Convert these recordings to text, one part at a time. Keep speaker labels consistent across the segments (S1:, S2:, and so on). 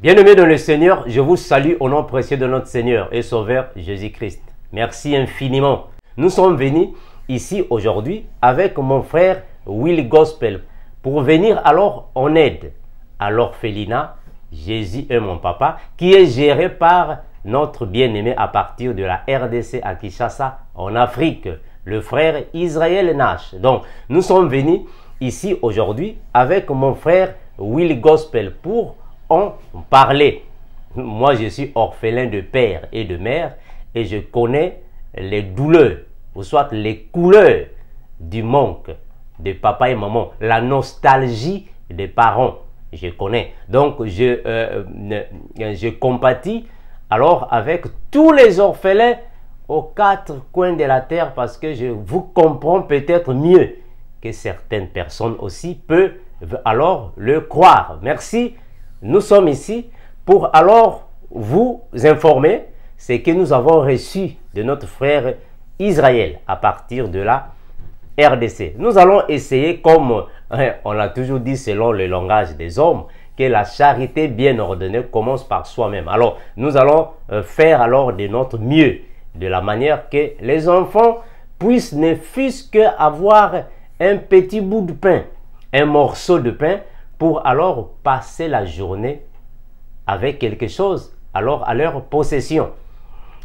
S1: Bien-aimés dans le Seigneur, je vous salue au nom précieux de notre Seigneur et Sauveur Jésus-Christ. Merci infiniment. Nous sommes venus ici aujourd'hui avec mon frère Will Gospel pour venir alors en aide à l'orphelinat Jésus est mon papa qui est géré par notre bien-aimé à partir de la RDC à Kinshasa en Afrique, le frère Israël Nash. Donc, nous sommes venus ici aujourd'hui avec mon frère Will Gospel pour en parler. Moi, je suis orphelin de père et de mère et je connais les douleurs, ou soit les couleurs du manque de papa et maman, la nostalgie des parents. Je connais. Donc, je compatis alors avec tous les orphelins aux quatre coins de la terre parce que je vous comprends peut-être mieux que certaines personnes aussi peuvent alors le croire. Merci. Nous sommes ici pour alors vous informer ce que nous avons reçu de notre frère Israël à partir de la RDC. Nous allons essayer, comme on l'a toujours dit selon le langage des hommes, que la charité bien ordonnée commence par soi-même. Alors, nous allons faire alors de notre mieux, de la manière que les enfants puissent ne fût-ce qu'avoir un petit bout de pain, un morceau de pain, pour alors passer la journée avec quelque chose alors à leur possession.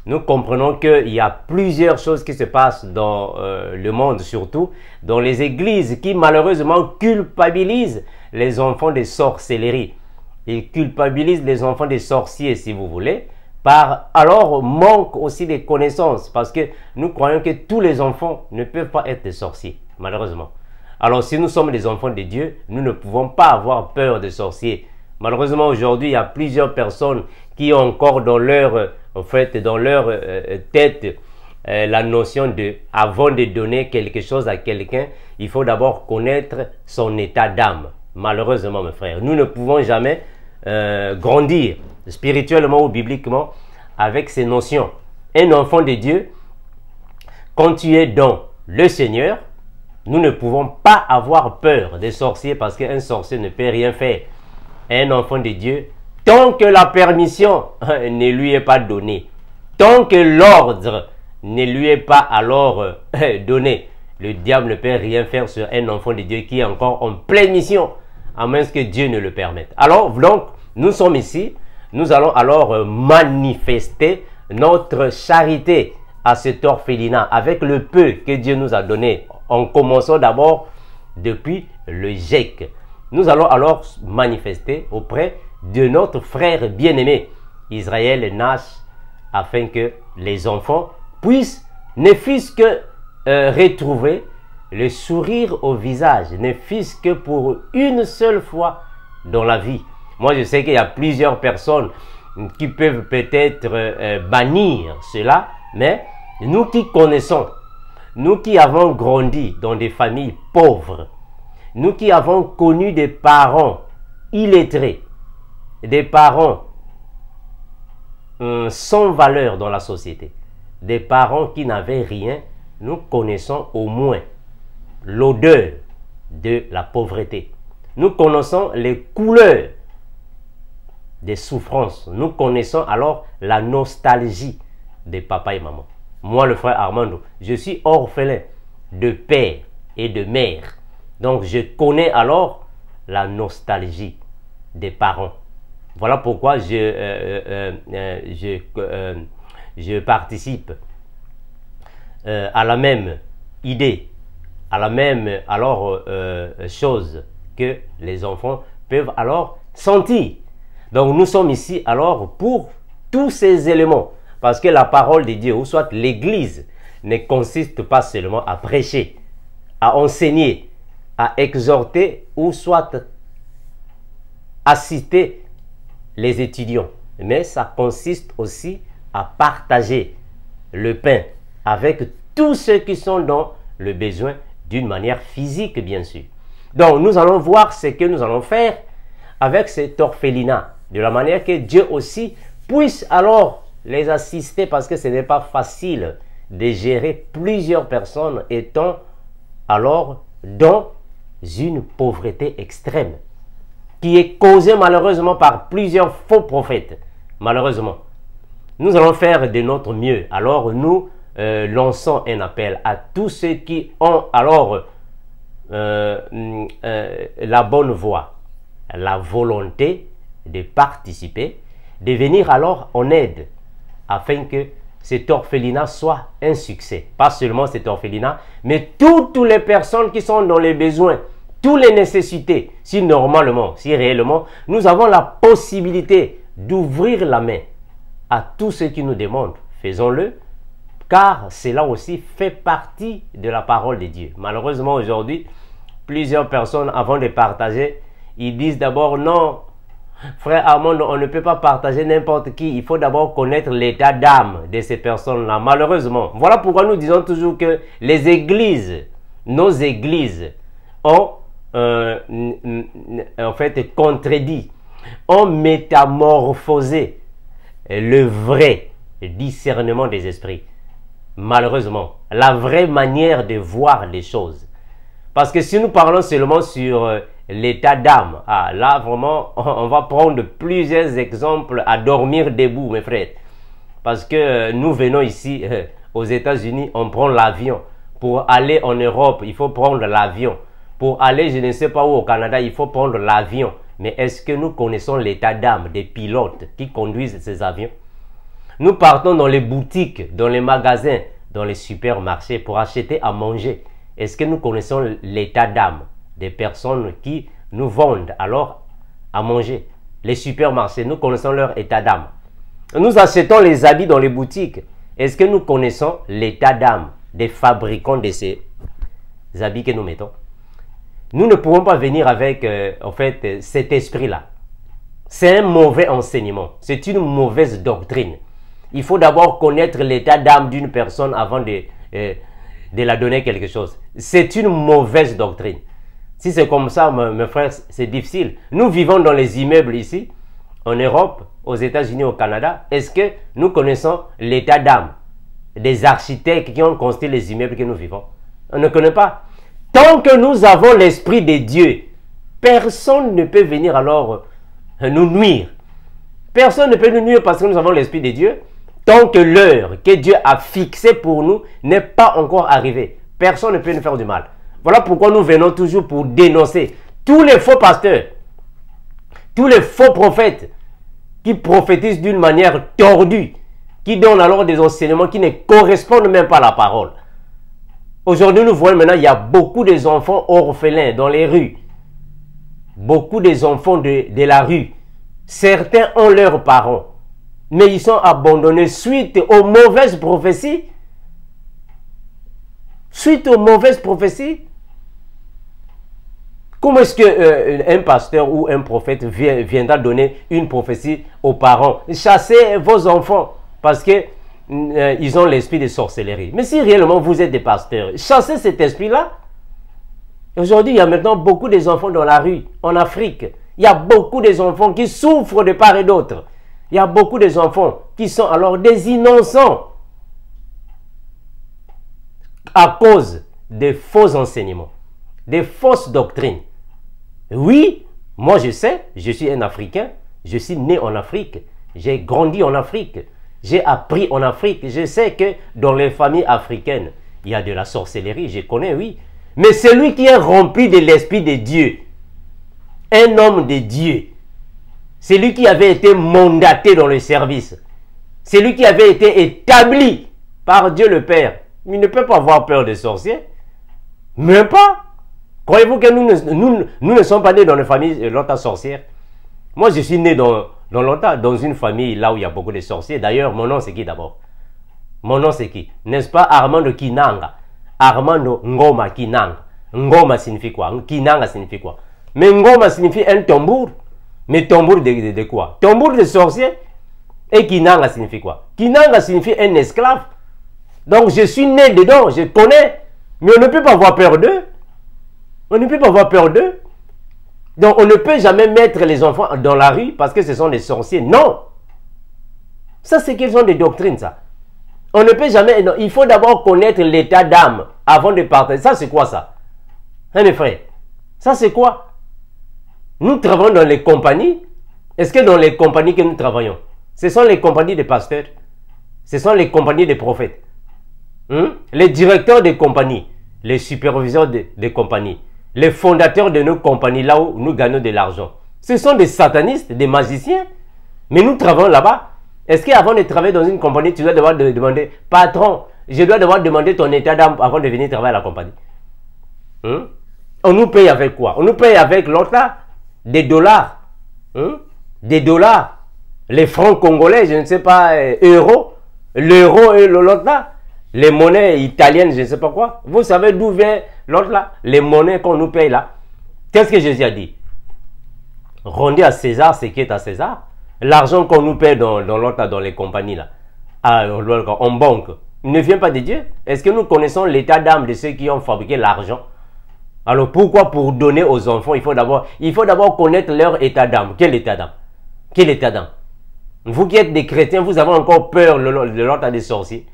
S1: Nous comprenons qu'il y a plusieurs choses qui se passent dans le monde, surtout dans les églises, qui malheureusement culpabilisent les enfants de sorcellerie. Ils culpabilisent les enfants des sorciers, si vous voulez, par alors manque aussi de connaissances, parce que nous croyons que tous les enfants ne peuvent pas être des sorciers, malheureusement. Alors si nous sommes des enfants de Dieu, nous ne pouvons pas avoir peur des sorciers. Malheureusement aujourd'hui, il y a plusieurs personnes qui ont encore dans leur, tête la notion de, avant de donner quelque chose à quelqu'un, il faut d'abord connaître son état d'âme. Malheureusement, mes frères, nous ne pouvons jamais grandir spirituellement ou bibliquement avec ces notions. Un enfant de Dieu, quand tu es dans le Seigneur, nous ne pouvons pas avoir peur des sorciers parce qu'un sorcier ne peut rien faire. Un enfant de Dieu, tant que la permission ne lui est pas donnée, tant que l'ordre ne lui est pas alors donné, le diable ne peut rien faire sur un enfant de Dieu qui est encore en pleine mission, à moins que Dieu ne le permette. Alors, donc, nous sommes ici, nous allons alors manifester notre charité à cet orphelinat avec le peu que Dieu nous a donné, en commençant d'abord depuis le GEC. Nous allons alors manifester auprès de notre frère bien-aimé, Israël Nash, afin que les enfants puissent, ne fût-ce que retrouver le sourire au visage, ne fût-ce que pour une seule fois dans la vie. Moi, je sais qu'il y a plusieurs personnes qui peuvent peut-être bannir cela, mais nous qui connaissons, nous qui avons grandi dans des familles pauvres, nous qui avons connu des parents illettrés, des parents sans valeur dans la société, des parents qui n'avaient rien, nous connaissons au moins l'odeur de la pauvreté. Nous connaissons les couleurs des souffrances. Nous connaissons alors la nostalgie de papa et maman. Moi, le frère Armando, je suis orphelin de père et de mère. Donc, je connais alors la nostalgie des parents. Voilà pourquoi je participe à la même idée, à la même alors chose que les enfants peuvent alors sentir. Donc nous sommes ici alors pour tous ces éléments. Parce que la parole de Dieu, ou soit l'Église, ne consiste pas seulement à prêcher, à enseigner, à exhorter, ou soit assister les étudiants. Mais ça consiste aussi à partager le pain avec tous ceux qui sont dans le besoin d'une manière physique, bien sûr. Donc, nous allons voir ce que nous allons faire avec cet orphelinat, de la manière que Dieu aussi puisse alors les assister, parce que ce n'est pas facile de gérer plusieurs personnes étant alors dans une pauvreté extrême, qui est causée malheureusement par plusieurs faux prophètes. Malheureusement, nous allons faire de notre mieux. Alors nous lançons un appel à tous ceux qui ont alors la bonne voie, la volonté de participer, de venir alors en aide, afin que cet orphelinat soit un succès. Pas seulement cet orphelinat, mais toutes les personnes qui sont dans les besoins, toutes les nécessités. Si normalement, si réellement, nous avons la possibilité d'ouvrir la main à tous ceux qui nous demandent, faisons-le, car cela aussi fait partie de la parole de Dieu. Malheureusement, aujourd'hui, plusieurs personnes, avant de partager, ils disent d'abord non, frère Armand, on ne peut pas partager n'importe qui. Il faut d'abord connaître l'état d'âme de ces personnes-là. Malheureusement, voilà pourquoi nous disons toujours que les églises, nos églises, ont en fait contredit, ont métamorphosé le vrai discernement des esprits. Malheureusement, la vraie manière de voir les choses. Parce que si nous parlons seulement sur l'état d'âme, là vraiment, on va prendre plusieurs exemples à dormir debout, mes frères. Parce que nous venons ici aux États-Unis, on prend l'avion. Pour aller en Europe, il faut prendre l'avion. Pour aller, je ne sais pas où, au Canada, il faut prendre l'avion. Mais est-ce que nous connaissons l'état d'âme des pilotes qui conduisent ces avions? Nous partons dans les boutiques, dans les magasins, dans les supermarchés pour acheter à manger. Est-ce que nous connaissons l'état d'âme des personnes qui nous vendent alors à manger? Les supermarchés, nous connaissons leur état d'âme. Nous achetons les habits dans les boutiques. Est-ce que nous connaissons l'état d'âme des fabricants de ces habits que nous mettons? Nous ne pouvons pas venir avec en fait cet esprit-là. C'est un mauvais enseignement. C'est une mauvaise doctrine. Il faut d'abord connaître l'état d'âme d'une personne avant de la donner quelque chose. C'est une mauvaise doctrine. Si c'est comme ça, mes frères, c'est difficile. Nous vivons dans les immeubles ici, en Europe, aux États-Unis, au Canada. Est-ce que nous connaissons l'état d'âme des architectes qui ont construit les immeubles que nous vivons? On ne connaît pas. Tant que nous avons l'Esprit de Dieu, personne ne peut venir alors nous nuire. Personne ne peut nous nuire parce que nous avons l'Esprit de Dieu. Tant que l'heure que Dieu a fixée pour nous n'est pas encore arrivée, personne ne peut nous faire du mal. Voilà pourquoi nous venons toujours pour dénoncer tous les faux pasteurs, tous les faux prophètes qui prophétisent d'une manière tordue, qui donnent alors des enseignements qui ne correspondent même pas à la parole. Aujourd'hui, nous voyons maintenant, il y a beaucoup d'enfants orphelins dans les rues. Beaucoup d'enfants de la rue. Certains ont leurs parents, mais ils sont abandonnés suite aux mauvaises prophéties. Suite aux mauvaises prophéties. Comment est-ce qu'un pasteur ou un prophète viendra donner une prophétie aux parents? Chassez vos enfants parce que ils ont l'esprit de sorcellerie. Mais si réellement vous êtes des pasteurs, chassez cet esprit-là. Aujourd'hui, il y a maintenant beaucoup d'enfants dans la rue, en Afrique. Il y a beaucoup d'enfants qui souffrent de part et d'autre. Il y a beaucoup d'enfants qui sont alors des innocents à cause des faux enseignements, des fausses doctrines. Oui, moi je sais, je suis un Africain, je suis né en Afrique, j'ai grandi en Afrique. J'ai appris en Afrique, je sais que dans les familles africaines, il y a de la sorcellerie, je connais, oui. Mais celui qui est rempli de l'Esprit de Dieu, un homme de Dieu, celui qui avait été mandaté dans le service, celui qui avait été établi par Dieu le Père, il ne peut pas avoir peur des sorciers. Même pas. Croyez-vous que nous ne sommes pas nés dans une famille sorcière? Moi, je suis né dans dans une famille là où il y a beaucoup de sorciers. D'ailleurs, mon nom c'est qui d'abord? Mon nom c'est qui? N'est-ce pas Armando Kinanga? Armando Ngoma Kinanga. Ngoma signifie quoi? Kinanga signifie quoi? Mais Ngoma signifie un tambour. Mais tambour de quoi? Tambour de sorcier. Et Kinanga signifie quoi? Kinanga signifie un esclave. Donc je suis né dedans, je connais. Mais on ne peut pas avoir peur d'eux. On ne peut pas avoir peur d'eux. Donc on ne peut jamais mettre les enfants dans la rue parce que ce sont des sorciers. Non. Ça c'est quelles sont des doctrines ça? On ne peut jamais... Non, il faut d'abord connaître l'état d'âme avant de partir. Ça c'est quoi ça? Hein mes frères? Ça c'est quoi? Nous travaillons dans les compagnies. Est-ce que dans les compagnies que nous travaillons, ce sont les compagnies des pasteurs? Ce sont les compagnies des prophètes? Les directeurs des compagnies, les superviseurs des compagnies, les fondateurs de nos compagnies, là où nous gagnons de l'argent. Ce sont des satanistes, des magiciens. Mais nous travaillons là-bas. Est-ce qu'avant de travailler dans une compagnie, tu dois devoir demander, patron, je dois devoir demander ton état d'âme avant de venir travailler à la compagnie? On nous paye avec quoi? On nous paye avec l'autre là, des dollars. Des dollars. Les francs congolais, je ne sais pas, euros. L'euro et l'autre là. Les monnaies italiennes, je ne sais pas quoi. Vous savez d'où vient l'autre là? Les monnaies qu'on nous paye là. Qu'est-ce que Jésus a dit? Rendez à César ce qui est à César. L'argent qu'on nous paye dans l'autre là, dans les compagnies là, en banque, ne vient pas de Dieu. Est-ce que nous connaissons l'état d'âme de ceux qui ont fabriqué l'argent? Alors pourquoi pour donner aux enfants, il faut d'abord connaître leur état d'âme. Quel état d'âme? Quel état d'âme? Vous qui êtes des chrétiens, vous avez encore peur de l'autre des sorciers?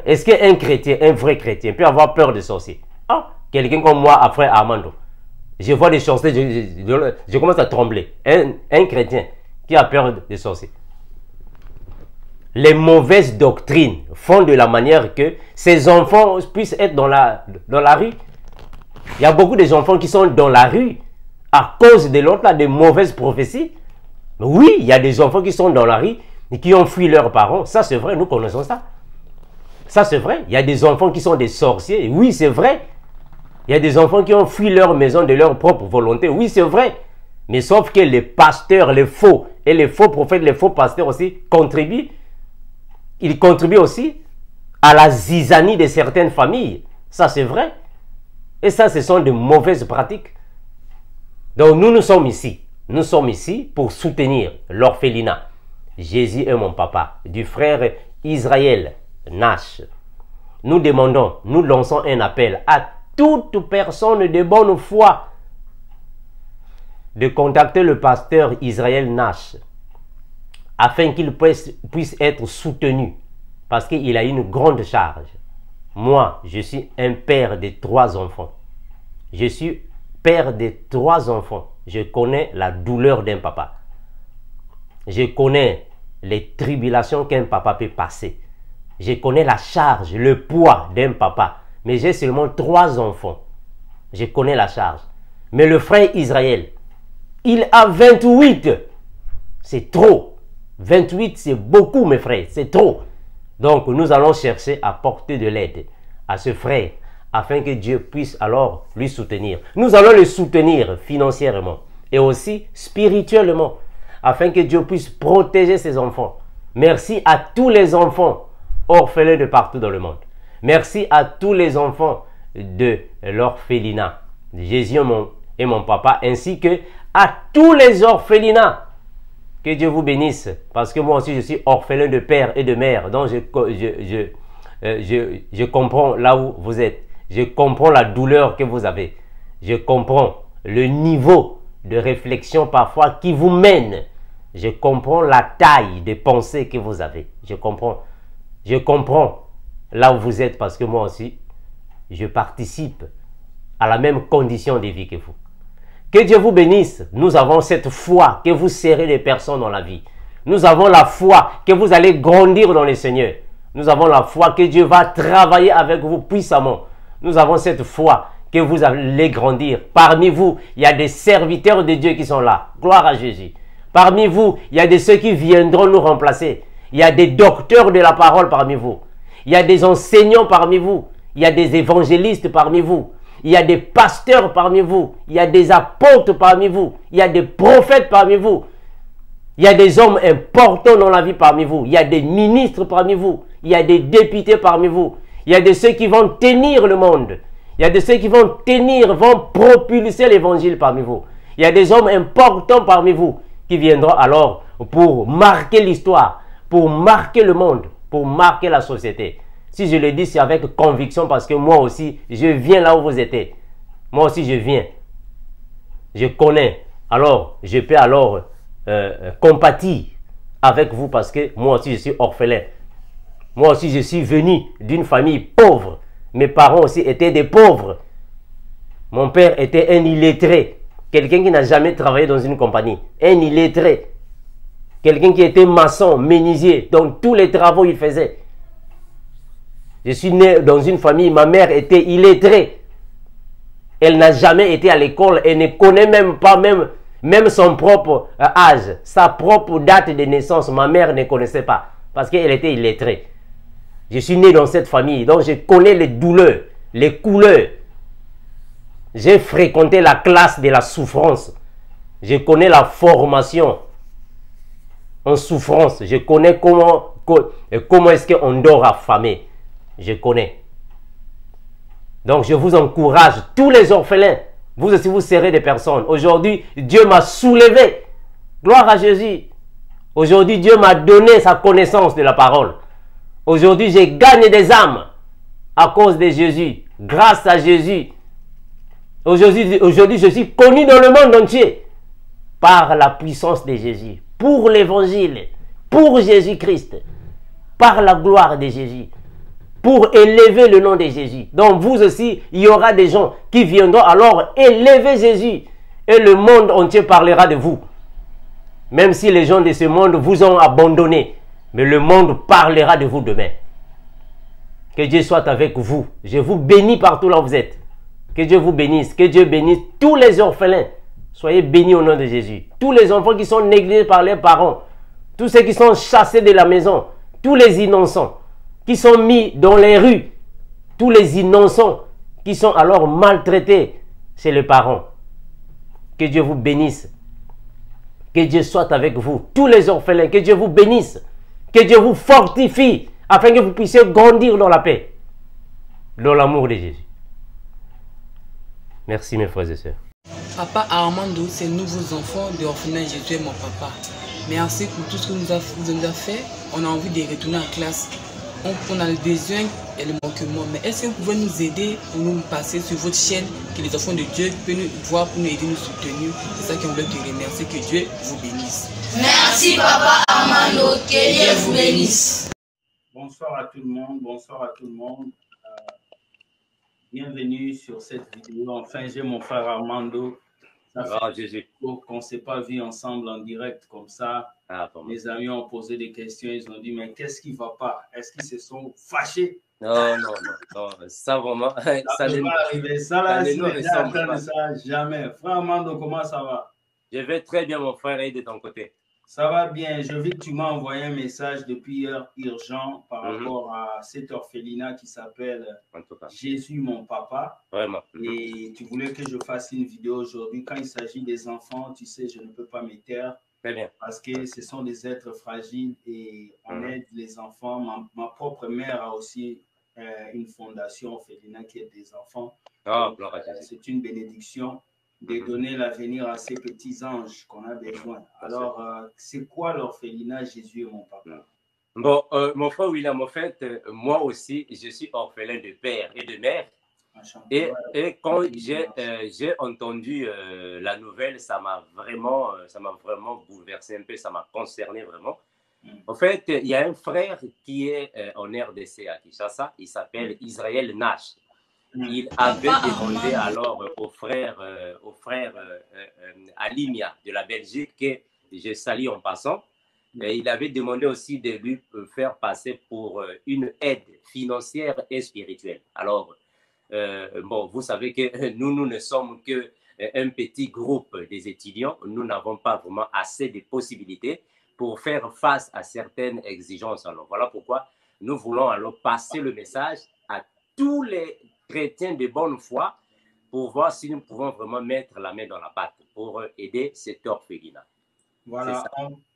S1: Est-ce qu'un chrétien, un vrai chrétien, peut avoir peur des sorciers? Quelqu'un comme moi, frère Armando, je vois des sorciers, je commence à trembler. Un chrétien qui a peur des sorciers. Les mauvaises doctrines font de la manière que ces enfants puissent être dans la rue. Il y a beaucoup d'enfants qui sont dans la rue à cause de l'autre là, des mauvaises prophéties. Oui, il y a des enfants qui sont dans la rue et qui ont fui leurs parents. Ça c'est vrai, nous connaissons ça. Ça c'est vrai. Il y a des enfants qui sont des sorciers. Oui, c'est vrai. Il y a des enfants qui ont fui leur maison de leur propre volonté. Oui, c'est vrai. Mais sauf que les pasteurs, les faux, et les faux prophètes, les faux pasteurs aussi contribuent. Ils contribuent aussi à la zizanie de certaines familles. Ça c'est vrai. Et ça, ce sont de mauvaises pratiques. Donc nous sommes ici. Nous sommes ici pour soutenir l'orphelinat. Jésus est mon papa, du frère Israël Nash. Nous demandons, nous lançons un appel à toute personne de bonne foi de contacter le pasteur Israël Nash afin qu'il puisse être soutenu parce qu'il a une grande charge. Moi, je suis un père de 3 enfants. Je suis père de 3 enfants. Je connais la douleur d'un papa. Je connais les tribulations qu'un papa peut passer. Je connais la charge, le poids d'un papa. Mais j'ai seulement 3 enfants. Je connais la charge. Mais le frère Israël, il a 28. C'est trop. 28, c'est beaucoup, mes frères. C'est trop. Donc, nous allons chercher à porter de l'aide à ce frère afin que Dieu puisse alors lui soutenir. Nous allons le soutenir financièrement et aussi spirituellement afin que Dieu puisse protéger ses enfants. Merci à tous les enfants orphelins de partout dans le monde. Merci à tous les enfants de l'orphelinat. Jésus est mon papa, ainsi que à tous les orphelinats. Que Dieu vous bénisse, parce que moi aussi je suis orphelin de père et de mère. Donc je comprends là où vous êtes. Je comprends la douleur que vous avez. Je comprends le niveau de réflexion parfois qui vous mène. Je comprends la taille des pensées que vous avez. Je comprends là où vous êtes, parce que moi aussi, je participe à la même condition de vie que vous. Que Dieu vous bénisse. Nous avons cette foi que vous serrez les personnes dans la vie. Nous avons la foi que vous allez grandir dans le Seigneur. Nous avons la foi que Dieu va travailler avec vous puissamment. Nous avons cette foi que vous allez grandir. Parmi vous, il y a des serviteurs de Dieu qui sont là. Gloire à Jésus. Parmi vous, il y a de ceux qui viendront nous remplacer. Il y a des docteurs de la parole parmi vous. Il y a des enseignants parmi vous. Il y a des évangélistes parmi vous. Il y a des pasteurs parmi vous. Il y a des apôtres parmi vous. Il y a des prophètes parmi vous. Il y a des hommes importants dans la vie parmi vous. Il y a des ministres parmi vous. Il y a des députés parmi vous. Il y a de ceux qui vont tenir le monde. Il y a de ceux qui vont tenir, vont propulser l'évangile parmi vous. Il y a des hommes importants parmi vous qui viendront alors pour marquer l'histoire, pour marquer le monde, pour marquer la société. Si je le dis, c'est avec conviction parce que moi aussi, je viens là où vous étiez. Moi aussi, je viens. Je connais. Alors, je peux alors compatir avec vous parce que moi aussi, je suis orphelin. Moi aussi, je suis venu d'une famille pauvre. Mes parents aussi étaient des pauvres. Mon père était un illettré. Quelqu'un qui n'a jamais travaillé dans une compagnie. Un illettré. Quelqu'un qui était maçon, menuisier. Donc, tous les travaux, il faisait. Je suis né dans une famille, ma mère était illettrée. Elle n'a jamais été à l'école. Elle ne connaît même pas même son propre âge. Sa propre date de naissance, ma mère ne connaissait pas. Parce qu'elle était illettrée. Je suis né dans cette famille, donc je connais les douleurs, les couleurs. J'ai fréquenté la classe de la souffrance. Je connais la formation en souffrance. Je connais comment est-ce qu'on dort affamé. Je connais. Donc je vous encourage, tous les orphelins, vous aussi vous serez des personnes. Aujourd'hui, Dieu m'a soulevé. Gloire à Jésus. Aujourd'hui, Dieu m'a donné sa connaissance de la parole. Aujourd'hui, je gagne des âmes à cause de Jésus, grâce à Jésus. Aujourd'hui, je suis connu dans le monde entier par la puissance de Jésus, pour l'évangile, pour Jésus-Christ, par la gloire de Jésus, pour élever le nom de Jésus. Donc vous aussi, il y aura des gens qui viendront alors élever Jésus et le monde entier parlera de vous. Même si les gens de ce monde vous ont abandonné, mais le monde parlera de vous demain. Que Dieu soit avec vous. Je vous bénis partout là où vous êtes. Que Dieu vous bénisse. Que Dieu bénisse tous les orphelins. Soyez bénis au nom de Jésus. Tous les enfants qui sont négligés par leurs parents. Tous ceux qui sont chassés de la maison. Tous les innocents qui sont mis dans les rues. Tous les innocents qui sont alors maltraités chez les parents. Que Dieu vous bénisse. Que Dieu soit avec vous. Tous les orphelins. Que Dieu vous bénisse. Que Dieu vous fortifie afin que vous puissiez grandir dans la paix, dans l'amour de Jésus. Merci mes frères et sœurs.
S2: Papa Armando, ces nouveaux enfants de l'orphelinat Jésus est mon papa. Merci pour tout ce que vous nous a fait. On a envie de retourner en classe. On a le besoin et le manquement. Mais est-ce que vous pouvez nous aider pour nous passer sur votre chaîne, que les enfants de Dieu peuvent nous voir, pour nous aider, nous soutenir? C'est ça qu'on veut te remercier. Que Dieu vous bénisse.
S3: Merci Papa Armando, que Dieu vous bénisse.
S4: Bonsoir à tout le monde, bonsoir à tout le monde. Bienvenue sur cette vidéo. Enfin, j'ai mon frère Armando. Ça fait
S1: Jésus.
S4: qu'on ne s'est pas vu ensemble en direct comme ça. Les amis ont posé des questions, ils ont dit, mais qu'est-ce qui ne va pas? Est-ce qu'ils se sont fâchés?
S1: Non, ça vraiment,
S4: ça ne va arriver. Ça là, ça, jamais. Frère Armando, comment ça va?
S1: Je vais très bien, mon frère, et de ton côté?
S4: Ça va bien. Je vis que tu m'as envoyé un message depuis hier urgent par rapport à cet orphelinat qui s'appelle Jésus, mon papa.
S1: Vraiment.
S4: Et tu voulais que je fasse une vidéo aujourd'hui. Quand il s'agit des enfants, tu sais, je ne peux pas me taire.
S1: Très bien.
S4: Parce que ce sont des êtres fragiles et on aide les enfants. Ma propre mère a aussi une fondation orphelinat qui aide des enfants. C'est une bénédiction de donner l'avenir à ces petits anges qu'on a besoin. Alors, c'est quoi l'orphelinat Jésus et mon papa?
S1: Bon, mon frère William, en fait, moi aussi, je suis orphelin de père et de mère. Et quand j'ai entendu la nouvelle, ça m'a vraiment bouleversé un peu, ça m'a concerné vraiment. En fait, il y a un frère qui est en RDC à Kinshasa, il s'appelle Israël Nash. Il avait demandé alors au frère Alimia de la Belgique, que je salue en passant, et il avait demandé aussi de lui faire passer pour une aide financière et spirituelle. Alors, bon, vous savez que nous ne sommes qu'un petit groupe des étudiants. Nous n'avons pas vraiment assez de possibilités pour faire face à certaines exigences. Alors, voilà pourquoi nous voulons alors passer le message à tous les chrétiens de bonne foi pour voir si nous pouvons vraiment mettre la main dans la pâte pour aider cet orphelinat.
S4: Voilà,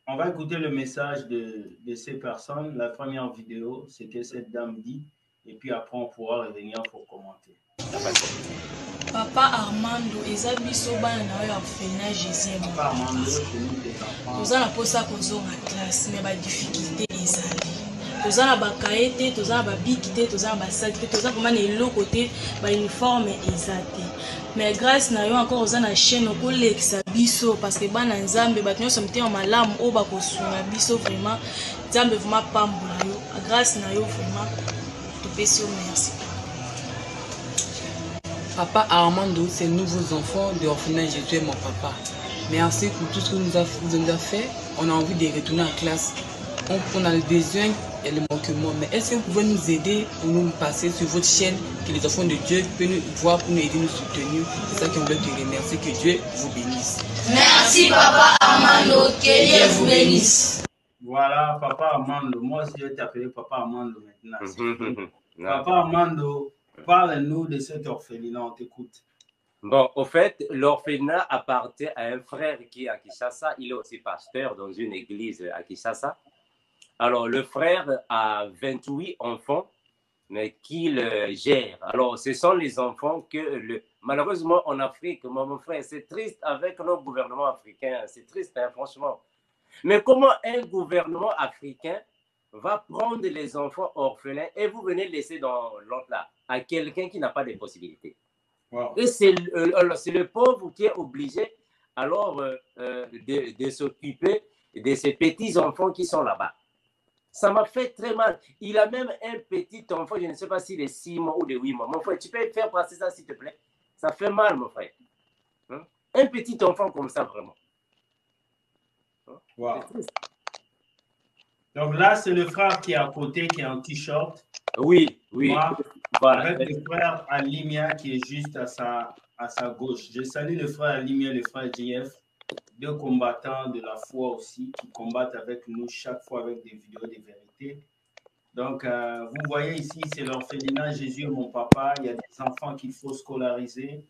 S4: On va écouter le message de ces personnes. La première vidéo, c'est que cette dame dit. Et puis après, on pourra revenir pour commenter.
S5: Papa Armando, eza biso bana na yo orphelinat Jésus.
S4: Papa Armando, c'est nous des enfants.
S5: Toza na posa kozonga classe, mais ba difficulté ezali. Toza na bakaye te, toza na babiki te, toza na basali te, toza vraiment na eloko te, ba uniforme eza te. Mais grâce na yo encore oza na chaîne okolekisa biso parce que bana nzambe bato nyonso motema malamu oyo bakosunga biso vraiment nzambe vraiment pambola yo. Grâce na yo vraiment topesi yo merci.
S2: Papa Armando, ces nouveaux enfants de l'orphelinat Jésus est mon papa. Merci pour tout ce que vous nous avez fait. On a envie de retourner en classe. On a le besoin et le manquement. Mais est-ce que vous pouvez nous aider pour nous passer sur votre chaîne, que les enfants de Dieu peuvent nous voir pour nous aider, nous soutenir? C'est ça qu'on veut te remercier. Que Dieu vous bénisse.
S3: Merci Papa Armando. Que Dieu vous bénisse.
S4: Voilà, Papa Armando. Moi aussi, je vais t'appeler Papa Armando maintenant. Papa Armando, parle-nous de cet orphelinat, on t'écoute.
S1: Bon, au fait, l'orphelinat appartient à un frère qui est à Kinshasa. Il est aussi pasteur dans une église à Kinshasa. Alors, le frère a 28 enfants, mais qu'il gère. Alors, ce sont les enfants que, malheureusement, en Afrique, mon frère, c'est triste avec nos gouvernements africains. C'est triste, hein, franchement. Mais comment un gouvernement africain va prendre les enfants orphelins et vous venez laisser dans l'autre là, à quelqu'un qui n'a pas de possibilités? Wow. Et c'est le pauvre qui est obligé alors de s'occuper de ces petits-enfants qui sont là-bas. Ça m'a fait très mal. Il a même un petit enfant, je ne sais pas s'il est 6 mois ou de 8 mois. Mon frère, tu peux faire passer ça s'il te plaît? Ça fait mal, mon frère. Hein? Un petit enfant comme ça, vraiment. Hein?
S4: Wow. Donc là, c'est le frère qui est à côté, qui est en t-shirt.
S1: Oui, oui.
S4: Moi,
S1: voilà.
S4: Avec le frère Alimia qui est juste à sa gauche. Je salue le frère Alimia et le frère JF, deux combattants de la foi aussi, qui combattent avec nous chaque fois avec des vidéos de vérité. Donc, vous voyez ici, c'est l'orphelinat Jésus et mon papa. Il y a des enfants qu'il faut scolariser.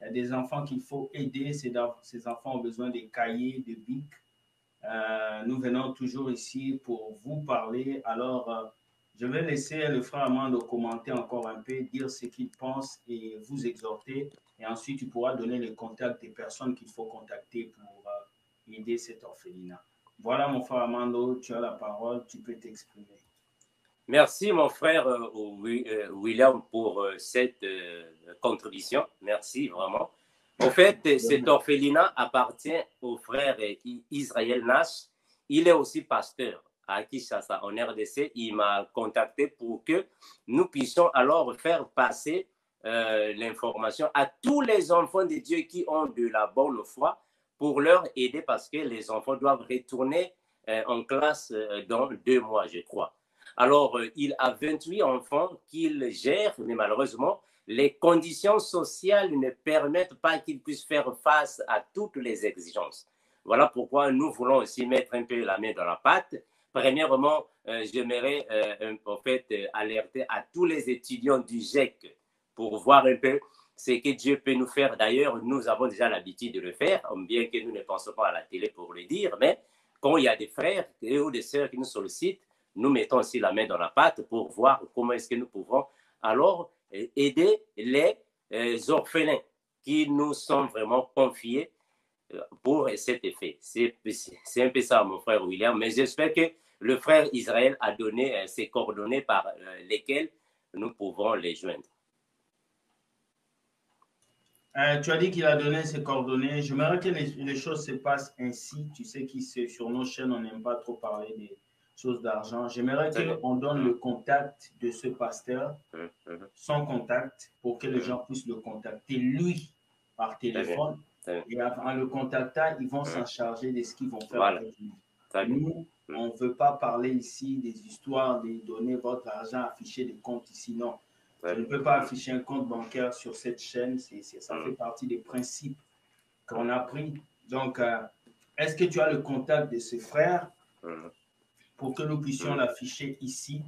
S4: Il y a des enfants qu'il faut aider. Ces enfants ont besoin de cahiers, de bics. Nous venons toujours ici pour vous parler. Alors, je vais laisser le frère Armando commenter encore un peu, dire ce qu'il pense et vous exhorter. Et ensuite, tu pourras donner le contact des personnes qu'il faut contacter pour aider cet orphelinat. Voilà, mon frère Armando, tu as la parole, tu peux t'exprimer.
S1: Merci, mon frère William, pour cette contribution. Merci, vraiment. En fait, cet orphelinat appartient au frère Israël Nash. Il est aussi pasteur à Kinshasa, en RDC. Il m'a contacté pour que nous puissions alors faire passer l'information à tous les enfants de Dieu qui ont de la bonne foi pour leur aider parce que les enfants doivent retourner en classe dans 2 mois, je crois. Alors, il a 28 enfants qu'il gère, mais malheureusement, les conditions sociales ne permettent pas qu'il puisse faire face à toutes les exigences. Voilà pourquoi nous voulons aussi mettre un peu la main dans la pâte. Premièrement, j'aimerais en fait alerter à tous les étudiants du GEC pour voir un peu ce que Dieu peut nous faire. D'ailleurs, nous avons déjà l'habitude de le faire, bien que nous ne pensons pas à la télé pour le dire, mais quand il y a des frères ou des sœurs qui nous sollicitent, nous mettons aussi la main dans la pâte pour voir comment est-ce que nous pouvons alors aider les orphelins qui nous sont vraiment confiés pour cet effet. C'est un peu ça, mon frère William, mais j'espère que le frère Israël a donné ses coordonnées par lesquelles nous pouvons les joindre.
S4: Tu as dit qu'il a donné ses coordonnées. J'aimerais que les choses se passent ainsi. Tu sais que sur nos chaînes, on n'aime pas trop parler des choses d'argent. J'aimerais qu'on donne le contact de ce pasteur, son contact, pour que les gens puissent le contacter, lui, par téléphone. Et en le contactant, ils vont s'en charger de ce qu'ils vont faire avec lui. Nous, on ne veut pas parler ici des histoires, de donner votre argent, afficher des comptes ici. Non. Je ne peux pas afficher un compte bancaire sur cette chaîne. Ça fait partie des principes qu'on a pris. Donc, est-ce que tu as le contact de ce frère pour que nous puissions l'afficher ici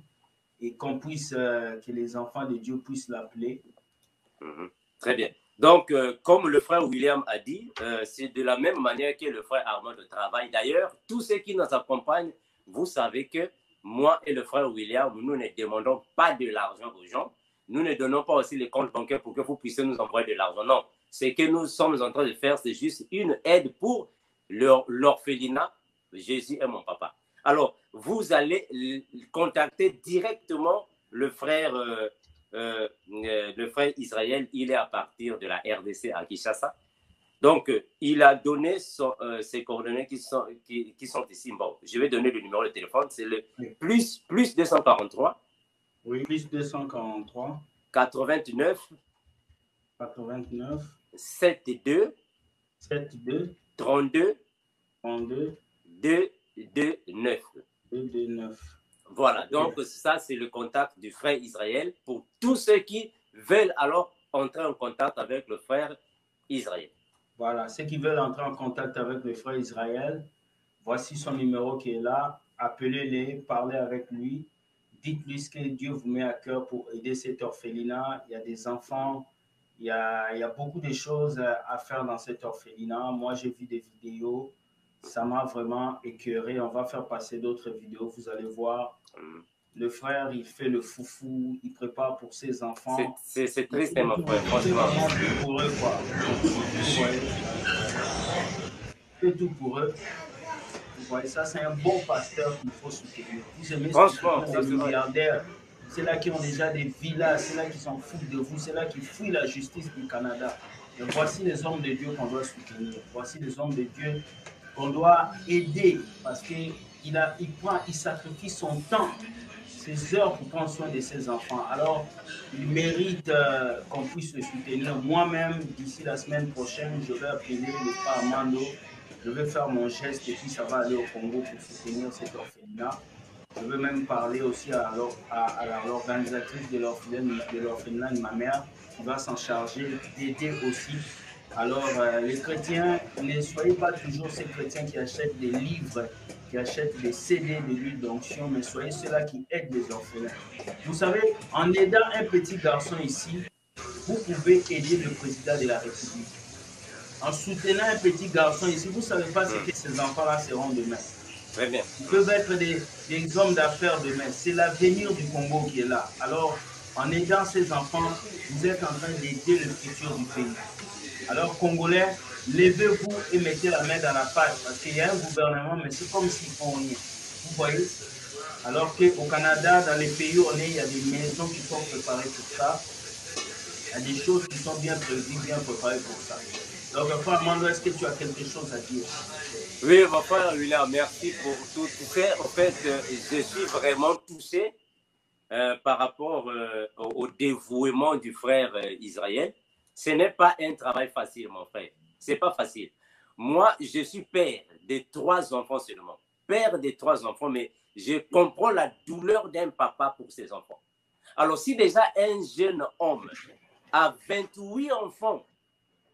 S4: et qu'on puisse, que les enfants de Dieu puissent l'appeler?
S1: Très bien. Donc, comme le frère William a dit, c'est de la même manière que le frère Armand travaille. D'ailleurs, tous ceux qui nous accompagnent, vous savez que moi et le frère William, nous ne demandons pas de l'argent aux gens. Nous ne donnons pas aussi les comptes bancaires pour que vous puissiez nous envoyer de l'argent. Non, ce que nous sommes en train de faire, c'est juste une aide pour l'orphelinat. Jésus est mon papa. Alors, vous allez contacter directement le frère Israël. Il est à partir de la RDC à Kinshasa. Donc, il a donné ses coordonnées qui sont ici. Bon, je vais donner le numéro de téléphone. C'est le plus 243.
S4: Oui, plus 243.
S1: 89. 72. 32. 229. Voilà, donc ça c'est le contact du frère Israël pour tous ceux qui veulent alors entrer en contact avec le frère Israël.
S4: Voilà, ceux qui veulent entrer en contact avec le frère Israël, voici son numéro qui est là. Appelez-les, parlez avec lui. Dites-lui ce que Dieu vous met à cœur pour aider cet orphelinat. Il y a des enfants, il y a beaucoup de choses à faire dans cet orphelinat. Moi, j'ai vu des vidéos. Ça m'a vraiment écœuré. On va faire passer d'autres vidéos. Vous allez voir. Le frère, il fait le foufou. Il prépare pour ses enfants.
S1: C'est triste, mon frère. Franchement.
S4: C'est pour eux, quoi. Il fait tout pour eux. Vous voyez, ça, c'est un bon pasteur qu'il faut soutenir. Vous aimez les milliardaires. C'est là qui ont déjà des villas. C'est là qui s'en foutent de vous. C'est là qui fuient la justice du Canada. Et voici les hommes de Dieu qu'on doit soutenir. Voici les hommes de Dieu qu'on doit aider parce qu'il sacrifie son temps, ses heures pour prendre soin de ses enfants. Alors, il mérite qu'on puisse le soutenir. Moi-même, d'ici la semaine prochaine, je vais appeler le frère Armando. Je vais faire mon geste et puis ça va aller au Congo pour soutenir cet orphelinat. Je veux même parler aussi à l'organisatrice de l'orphelinat de ma mère qui va s'en charger d'aider aussi. Alors, les chrétiens, ne soyez pas toujours ces chrétiens qui achètent des livres, qui achètent des CD de l'huile d'onction, mais soyez ceux-là qui aident les orphelins. Vous savez, en aidant un petit garçon ici, vous pouvez aider le président de la République. En soutenant un petit garçon ici, vous ne savez pas ce que ces enfants-là seront demain.
S1: Très bien.
S4: Ils peuvent être des hommes d'affaires demain. C'est l'avenir du Congo qui est là. Alors, en aidant ces enfants, vous êtes en train d'aider le futur du pays. Alors, Congolais, levez-vous et mettez la main dans la pâte parce qu'il y a un gouvernement, mais c'est comme s'ils font rien. Vous voyez? Alors qu'au Canada, dans les pays où on est, il y a des maisons qui sont préparées pour ça. Il y a des choses qui sont bien prévues, bien préparées pour ça. Donc, frère Armando, est-ce que tu as quelque chose à dire?
S1: Oui, mon frère William, merci pour tout ça. En fait, je suis vraiment touché par rapport au dévouement du frère Israël. Ce n'est pas un travail facile, mon frère. Ce n'est pas facile. Moi, je suis père de 3 enfants seulement. Père de 3 enfants, mais je comprends la douleur d'un papa pour ses enfants. Alors, si déjà un jeune homme a 28 enfants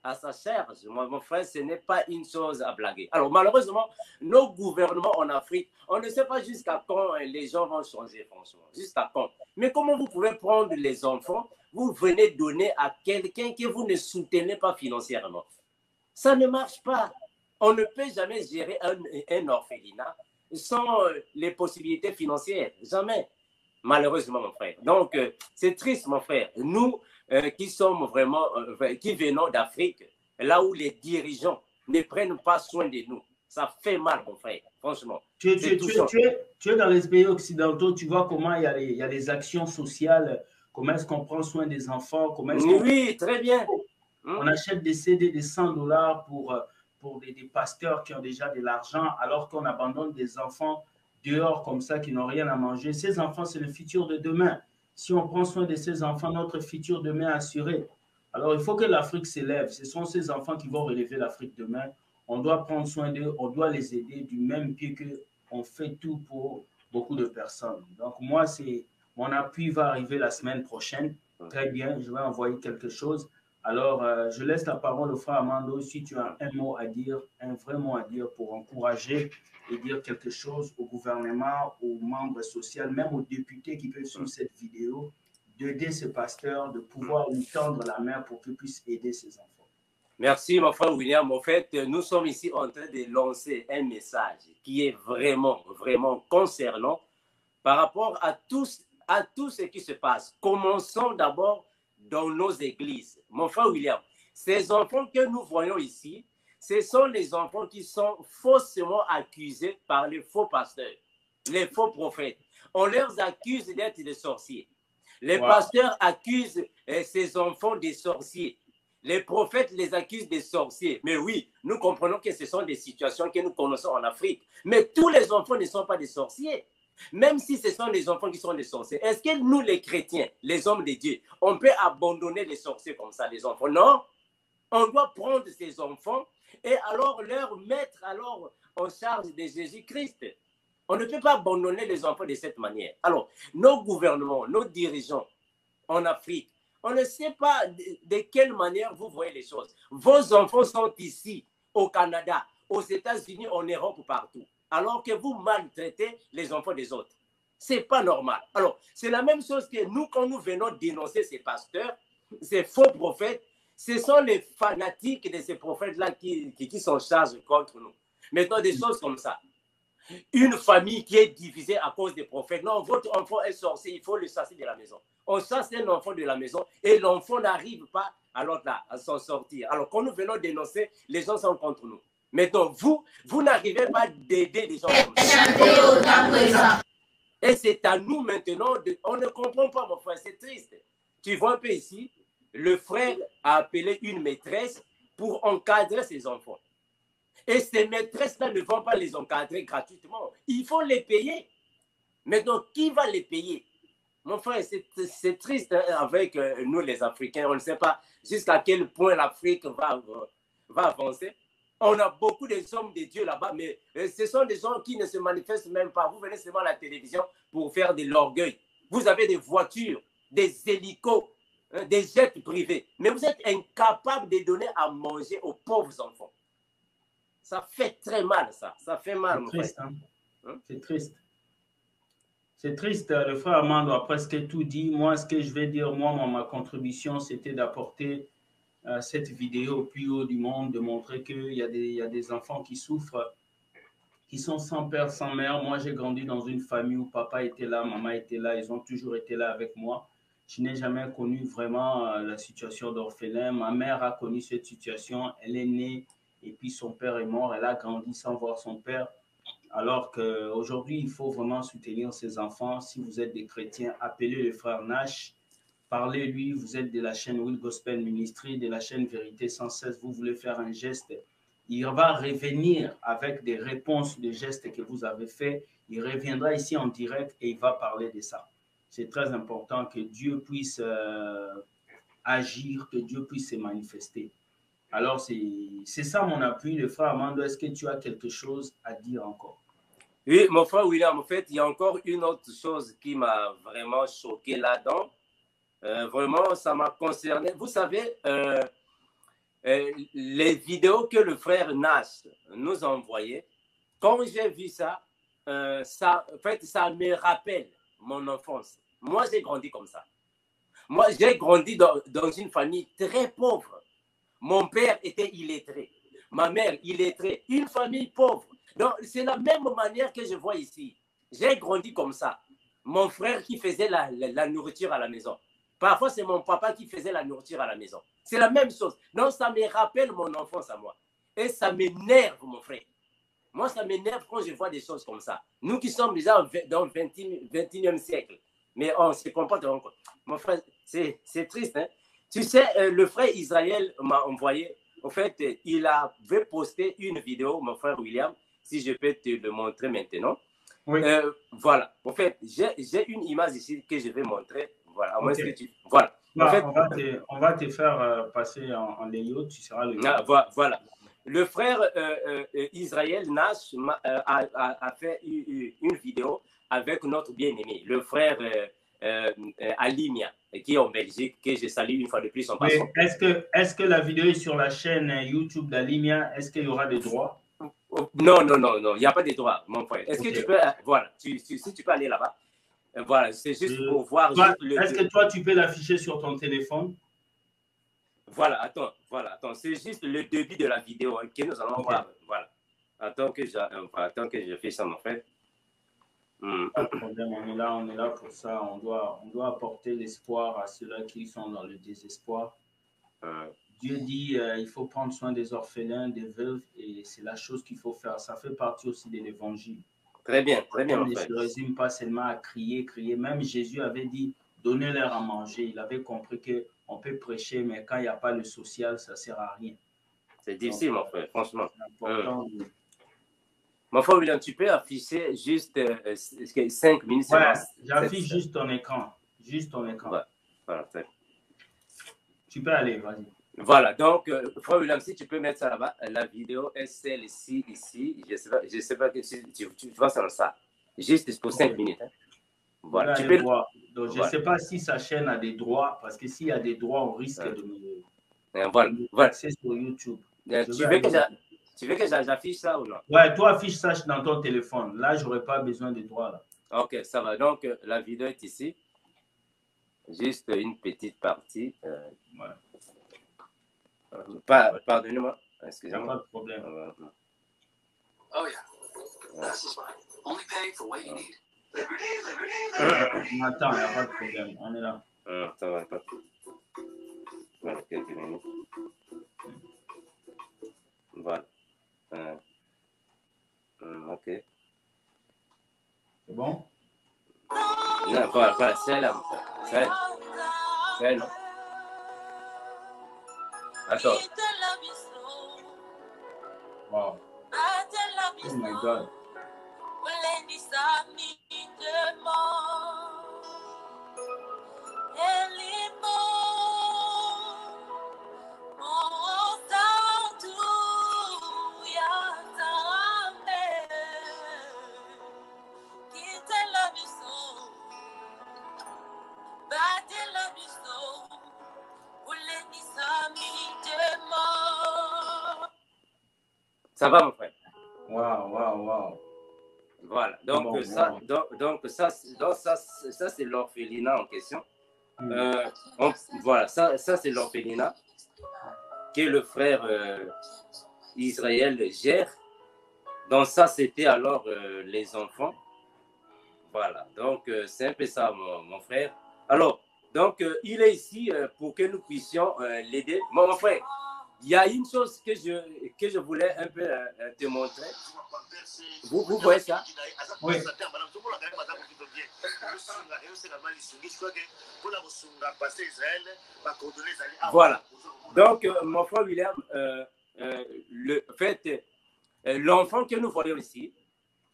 S1: à sa charge, mon frère, ce n'est pas une chose à blaguer. Alors, malheureusement, nos gouvernements en Afrique, on ne sait pas jusqu'à quand les gens vont changer, franchement. Jusqu'à quand. Mais comment vous pouvez prendre les enfants, vous venez donner à quelqu'un que vous ne soutenez pas financièrement? Ça ne marche pas. On ne peut jamais gérer un orphelinat sans les possibilités financières. Jamais. Malheureusement, mon frère. Donc, c'est triste, mon frère. Nous, qui sommes vraiment, qui venons d'Afrique, là où les dirigeants ne prennent pas soin de nous. Ça fait mal, mon frère, franchement.
S4: Tu es dans les pays occidentaux, tu vois comment il y a les actions sociales, comment est-ce qu'on prend soin des enfants, comment est-ce qu'on...
S1: Oui, très bien.
S4: On achète des CD de $100 pour des pasteurs qui ont déjà de l'argent, alors qu'on abandonne des enfants dehors comme ça qui n'ont rien à manger. Ces enfants, c'est le futur de demain. Si on prend soin de ces enfants, notre futur demain est assuré. Alors, il faut que l'Afrique s'élève. Ce sont ces enfants qui vont relever l'Afrique demain. On doit prendre soin d'eux, on doit les aider du même pied qu'on fait tout pour beaucoup de personnes. Donc, moi, mon appui va arriver la semaine prochaine. Très bien, je vais envoyer quelque chose. Alors, je laisse la parole au frère Armando. Si tu as un mot à dire, un vrai mot à dire pour encourager et dire quelque chose au gouvernement, aux membres sociaux, même aux députés qui peuvent suivre cette vidéo, d'aider ce pasteur, de pouvoir lui tendre la main pour qu'il puisse aider ses enfants.
S1: Merci, mon frère William. En fait, nous sommes ici en train de lancer un message qui est vraiment, vraiment concernant par rapport à tout ce qui se passe. Commençons d'abord dans nos églises. Mon frère William, ces enfants que nous voyons ici, ce sont les enfants qui sont faussement accusés par les faux pasteurs, les faux prophètes. On leur accuse d'être des sorciers. Les pasteurs accusent ces enfants des sorciers. Les prophètes les accusent des sorciers. Mais oui, nous comprenons que ce sont des situations que nous connaissons en Afrique. Mais tous les enfants ne sont pas des sorciers. Même si ce sont les enfants qui sont des sorciers. Est-ce que nous, les chrétiens, les hommes de Dieu, on peut abandonner les sorciers comme ça, les enfants? Non. On doit prendre ces enfants et alors leur mettre en charge de Jésus-Christ. On ne peut pas abandonner les enfants de cette manière. Alors, nos gouvernements, nos dirigeants en Afrique, on ne sait pas de quelle manière vous voyez les choses. Vos enfants sont ici, au Canada, aux États-Unis, en Europe, partout. Alors que vous maltraitez les enfants des autres. Ce n'est pas normal. Alors, c'est la même chose que nous, quand nous venons dénoncer ces pasteurs, ces faux prophètes, ce sont les fanatiques de ces prophètes-là qui s'en chargent contre nous. Maintenant, des choses comme ça. Une famille qui est divisée à cause des prophètes. Non, votre enfant est sorcier, il faut le chasser de la maison. On chasse un enfant de la maison et l'enfant n'arrive pas à s'en sortir. Alors, quand nous venons dénoncer, les gens sont contre nous. Maintenant, vous n'arrivez pas d'aider les gens comme ça. Et c'est à nous maintenant, on ne comprend pas, mon frère, c'est triste. Tu vois un peu ici, le frère a appelé une maîtresse pour encadrer ses enfants. Et ces maîtresses-là ne vont pas les encadrer gratuitement. Il faut les payer. Maintenant, qui va les payer? Mon frère, c'est triste avec nous les Africains. On ne sait pas jusqu'à quel point l'Afrique va avancer. On a beaucoup des hommes de Dieu là-bas, mais ce sont des gens qui ne se manifestent même pas. Vous venez seulement à la télévision pour faire de l'orgueil. Vous avez des voitures, des hélicos, des jets privés. Mais vous êtes incapable de donner à manger aux pauvres enfants. Ça fait très mal, ça. Ça fait mal, mon frère.
S4: C'est triste, hein? C'est triste. C'est triste. Le frère Armando a presque tout dit. Moi, ce que je vais dire, ma contribution, c'était d'apporter cette vidéo au plus haut du monde, de montrer qu'il y a des enfants qui souffrent, qui sont sans père, sans mère. Moi, j'ai grandi dans une famille où papa était là, maman était là. Ils ont toujours été là avec moi. Je n'ai jamais connu vraiment la situation d'orphelin. Ma mère a connu cette situation. Elle est née et puis son père est mort. Elle a grandi sans voir son père. Alors qu'aujourd'hui, il faut vraiment soutenir ces enfants. Si vous êtes des chrétiens, appelez le frère Nash. Parlez-lui. Vous êtes de la chaîne Will Gospel Ministry, de la chaîne Vérité 116. Vous voulez faire un geste. Il va revenir avec des réponses de gestes que vous avez faits. Il reviendra ici en direct et il va parler de ça. C'est très important que Dieu puisse agir, que Dieu puisse se manifester. Alors, c'est ça mon appui. Le frère Armando, est-ce que tu as quelque chose à dire encore?
S1: Oui, mon frère William, en fait, il y a encore une autre chose qui m'a vraiment choqué là-dedans. Vraiment, ça m'a concerné. Vous savez, les vidéos que le frère Nash nous a envoyées, quand j'ai vu ça, en fait, ça me rappelle mon enfance. Moi, j'ai grandi comme ça. Moi, j'ai grandi dans une famille très pauvre. Mon père était illettré. Ma mère, illettrée. Une famille pauvre. Donc, c'est la même manière que je vois ici. J'ai grandi comme ça. Mon frère qui faisait la nourriture à la maison. Parfois, c'est mon papa qui faisait la nourriture à la maison. C'est la même chose. Donc, ça me rappelle mon enfance à moi. Et ça m'énerve, mon frère. Moi, ça m'énerve quand je vois des choses comme ça. Nous qui sommes déjà dans le 21e siècle. Mais on se comporte encore. Mon frère, c'est triste, hein? Tu sais, le frère Israël m'a envoyé, en fait, il avait posté une vidéo, mon frère William, si je peux te le montrer maintenant. Oui. Voilà. En fait, j'ai une image ici que je vais montrer. Voilà. À moins que tu... Voilà.
S4: En fait, on va te faire passer en layout, tu seras le...
S1: Voilà. Le frère Israël Nash a fait une vidéo avec notre bien-aimé, le frère Alimia, qui est en Belgique, que je salue une fois de plus en passant.
S4: Est-ce que la vidéo est sur la chaîne YouTube d'Alimia? Est-ce qu'il y aura des droits?
S1: Non, il n'y a pas de droits, mon frère. Est-ce que tu peux, voilà, si tu peux aller là-bas. Voilà, c'est juste pour voir.
S4: Est-ce que toi, tu peux l'afficher sur ton téléphone?
S1: Voilà, attends, c'est juste le début de la vidéo hein, que nous allons voir. Voilà. Attends que je fais ça, mon frère.
S4: Pas de problème, on est là pour ça. On doit apporter l'espoir à ceux-là qui sont dans le désespoir. Dieu dit il faut prendre soin des orphelins, des veuves, et c'est la chose qu'il faut faire. Ça fait partie aussi de l'évangile.
S1: Très bien.
S4: On ne se résume pas seulement à crier. Même Jésus avait dit donnez-leur à manger. Il avait compris qu'on peut prêcher, mais quand il n'y a pas le social, ça ne sert à rien.
S1: C'est difficile, mon frère, franchement.
S4: C'est important.
S1: Mon frère William, tu peux afficher juste 5 minutes.
S4: Ouais, j'affiche juste ton écran.
S1: Voilà,
S4: tu peux aller, vas-y.
S1: Voilà, donc, frère William, si tu peux mettre ça là-bas, la vidéo est celle-ci, ici. Je sais pas que tu vois ça dans ça. Juste pour 5 minutes. Hein. Voilà, tu peux
S4: voir. Donc, je ne sais pas si sa chaîne a des droits, parce que s'il y a des droits, on risque de me
S1: voilà.
S4: C'est sur YouTube.
S1: Tu veux que j'affiche ça ou non?
S4: Ouais, toi, affiche ça dans ton téléphone. Là, je n'aurai pas besoin de droits. Là.
S1: Ok, ça va. Donc, la vidéo est ici. Juste une petite partie. Pardonnez-moi. Excusez-moi.
S4: Pas de problème.
S6: Oh yeah. This is fine. Only paying for what you need.
S4: Attends, il n'y a pas de problème. On est là.
S1: Ça va pas. Voilà, quelques minutes. Voilà. Ok.
S4: C'est bon?
S1: Non, voilà, c'est là. C'est là. Attends.
S4: Wow. Oh my God.
S1: Ça va, mon frère?
S4: Wow.
S1: Voilà, donc ça c'est l'orphelinat en question. Voilà, ça c'est l'orphelinat que le frère Israël gère. Donc ça, c'était alors les enfants. Voilà, donc c'est un peu ça, mon frère. Alors, donc il est ici pour que nous puissions l'aider. Mon frère, il y a une chose que je voulais un peu te montrer. Vous voyez ça?
S4: Oui.
S1: Voilà. Donc, mon frère William, l'enfant que nous voyons ici,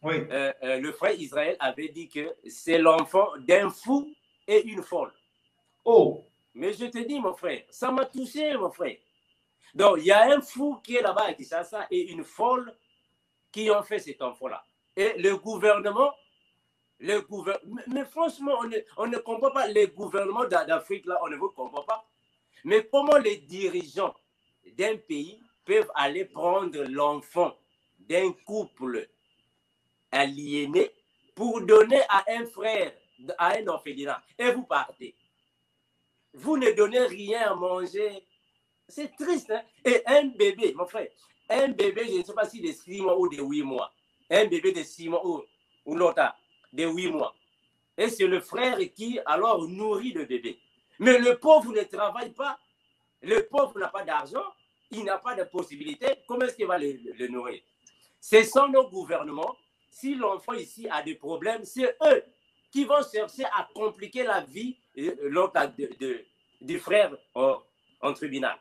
S4: oui.
S1: Le frère Israël avait dit que c'est l'enfant d'un fou et une folle.
S4: Oh!
S1: Mais je te dis, mon frère, ça m'a touché, mon frère. Donc, il y a un fou qui est là-bas à Kinshasa et une folle qui ont fait cet enfant-là. Et le gouvernement, mais franchement, on ne comprend pas les gouvernements d'Afrique, là, on ne vous comprend pas. Mais comment les dirigeants d'un pays peuvent aller prendre l'enfant d'un couple aliéné pour donner à un frère, à un orphelinat, et vous partez. Vous ne donnez rien à manger. C'est triste, hein? Et un bébé, mon frère, un bébé, je ne sais pas si de 6 mois ou de 8 mois. Un bébé de 6 mois ou l'autre de 8 mois. Et c'est le frère qui, alors, nourrit le bébé. Mais le pauvre ne travaille pas. Le pauvre n'a pas d'argent. Il n'a pas de possibilité. Comment est-ce qu'il va le nourrir? Ce sont nos gouvernements. Si l'enfant ici a des problèmes, c'est eux qui vont chercher à compliquer la vie du frère en tribunal.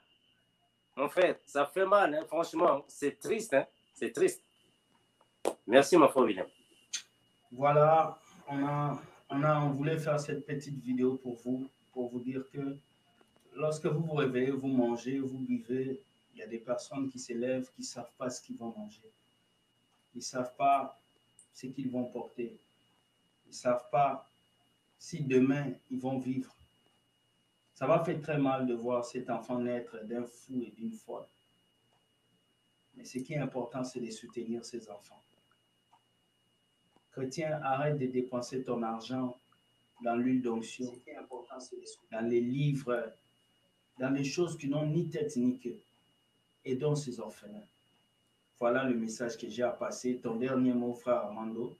S1: Mon frère, ça fait mal, hein? Franchement, c'est triste, hein? C'est triste. Merci, mon frère William.
S4: Voilà, on voulait faire cette petite vidéo pour vous dire que lorsque vous vous réveillez, vous mangez, vous buvez, il y a des personnes qui s'élèvent, qui ne savent pas ce qu'ils vont manger. Ils ne savent pas ce qu'ils vont porter. Ils ne savent pas si demain, ils vont vivre. Ça va faire très mal de voir cet enfant naître d'un fou et d'une folle. Mais ce qui est important, c'est de soutenir ces enfants. Chrétien, arrête de dépenser ton argent dans l'huile d'onction, dans les livres, dans les choses qui n'ont ni tête ni queue. Aidons ces orphelins. Voilà le message que j'ai à passer. Ton dernier mot, frère Armando.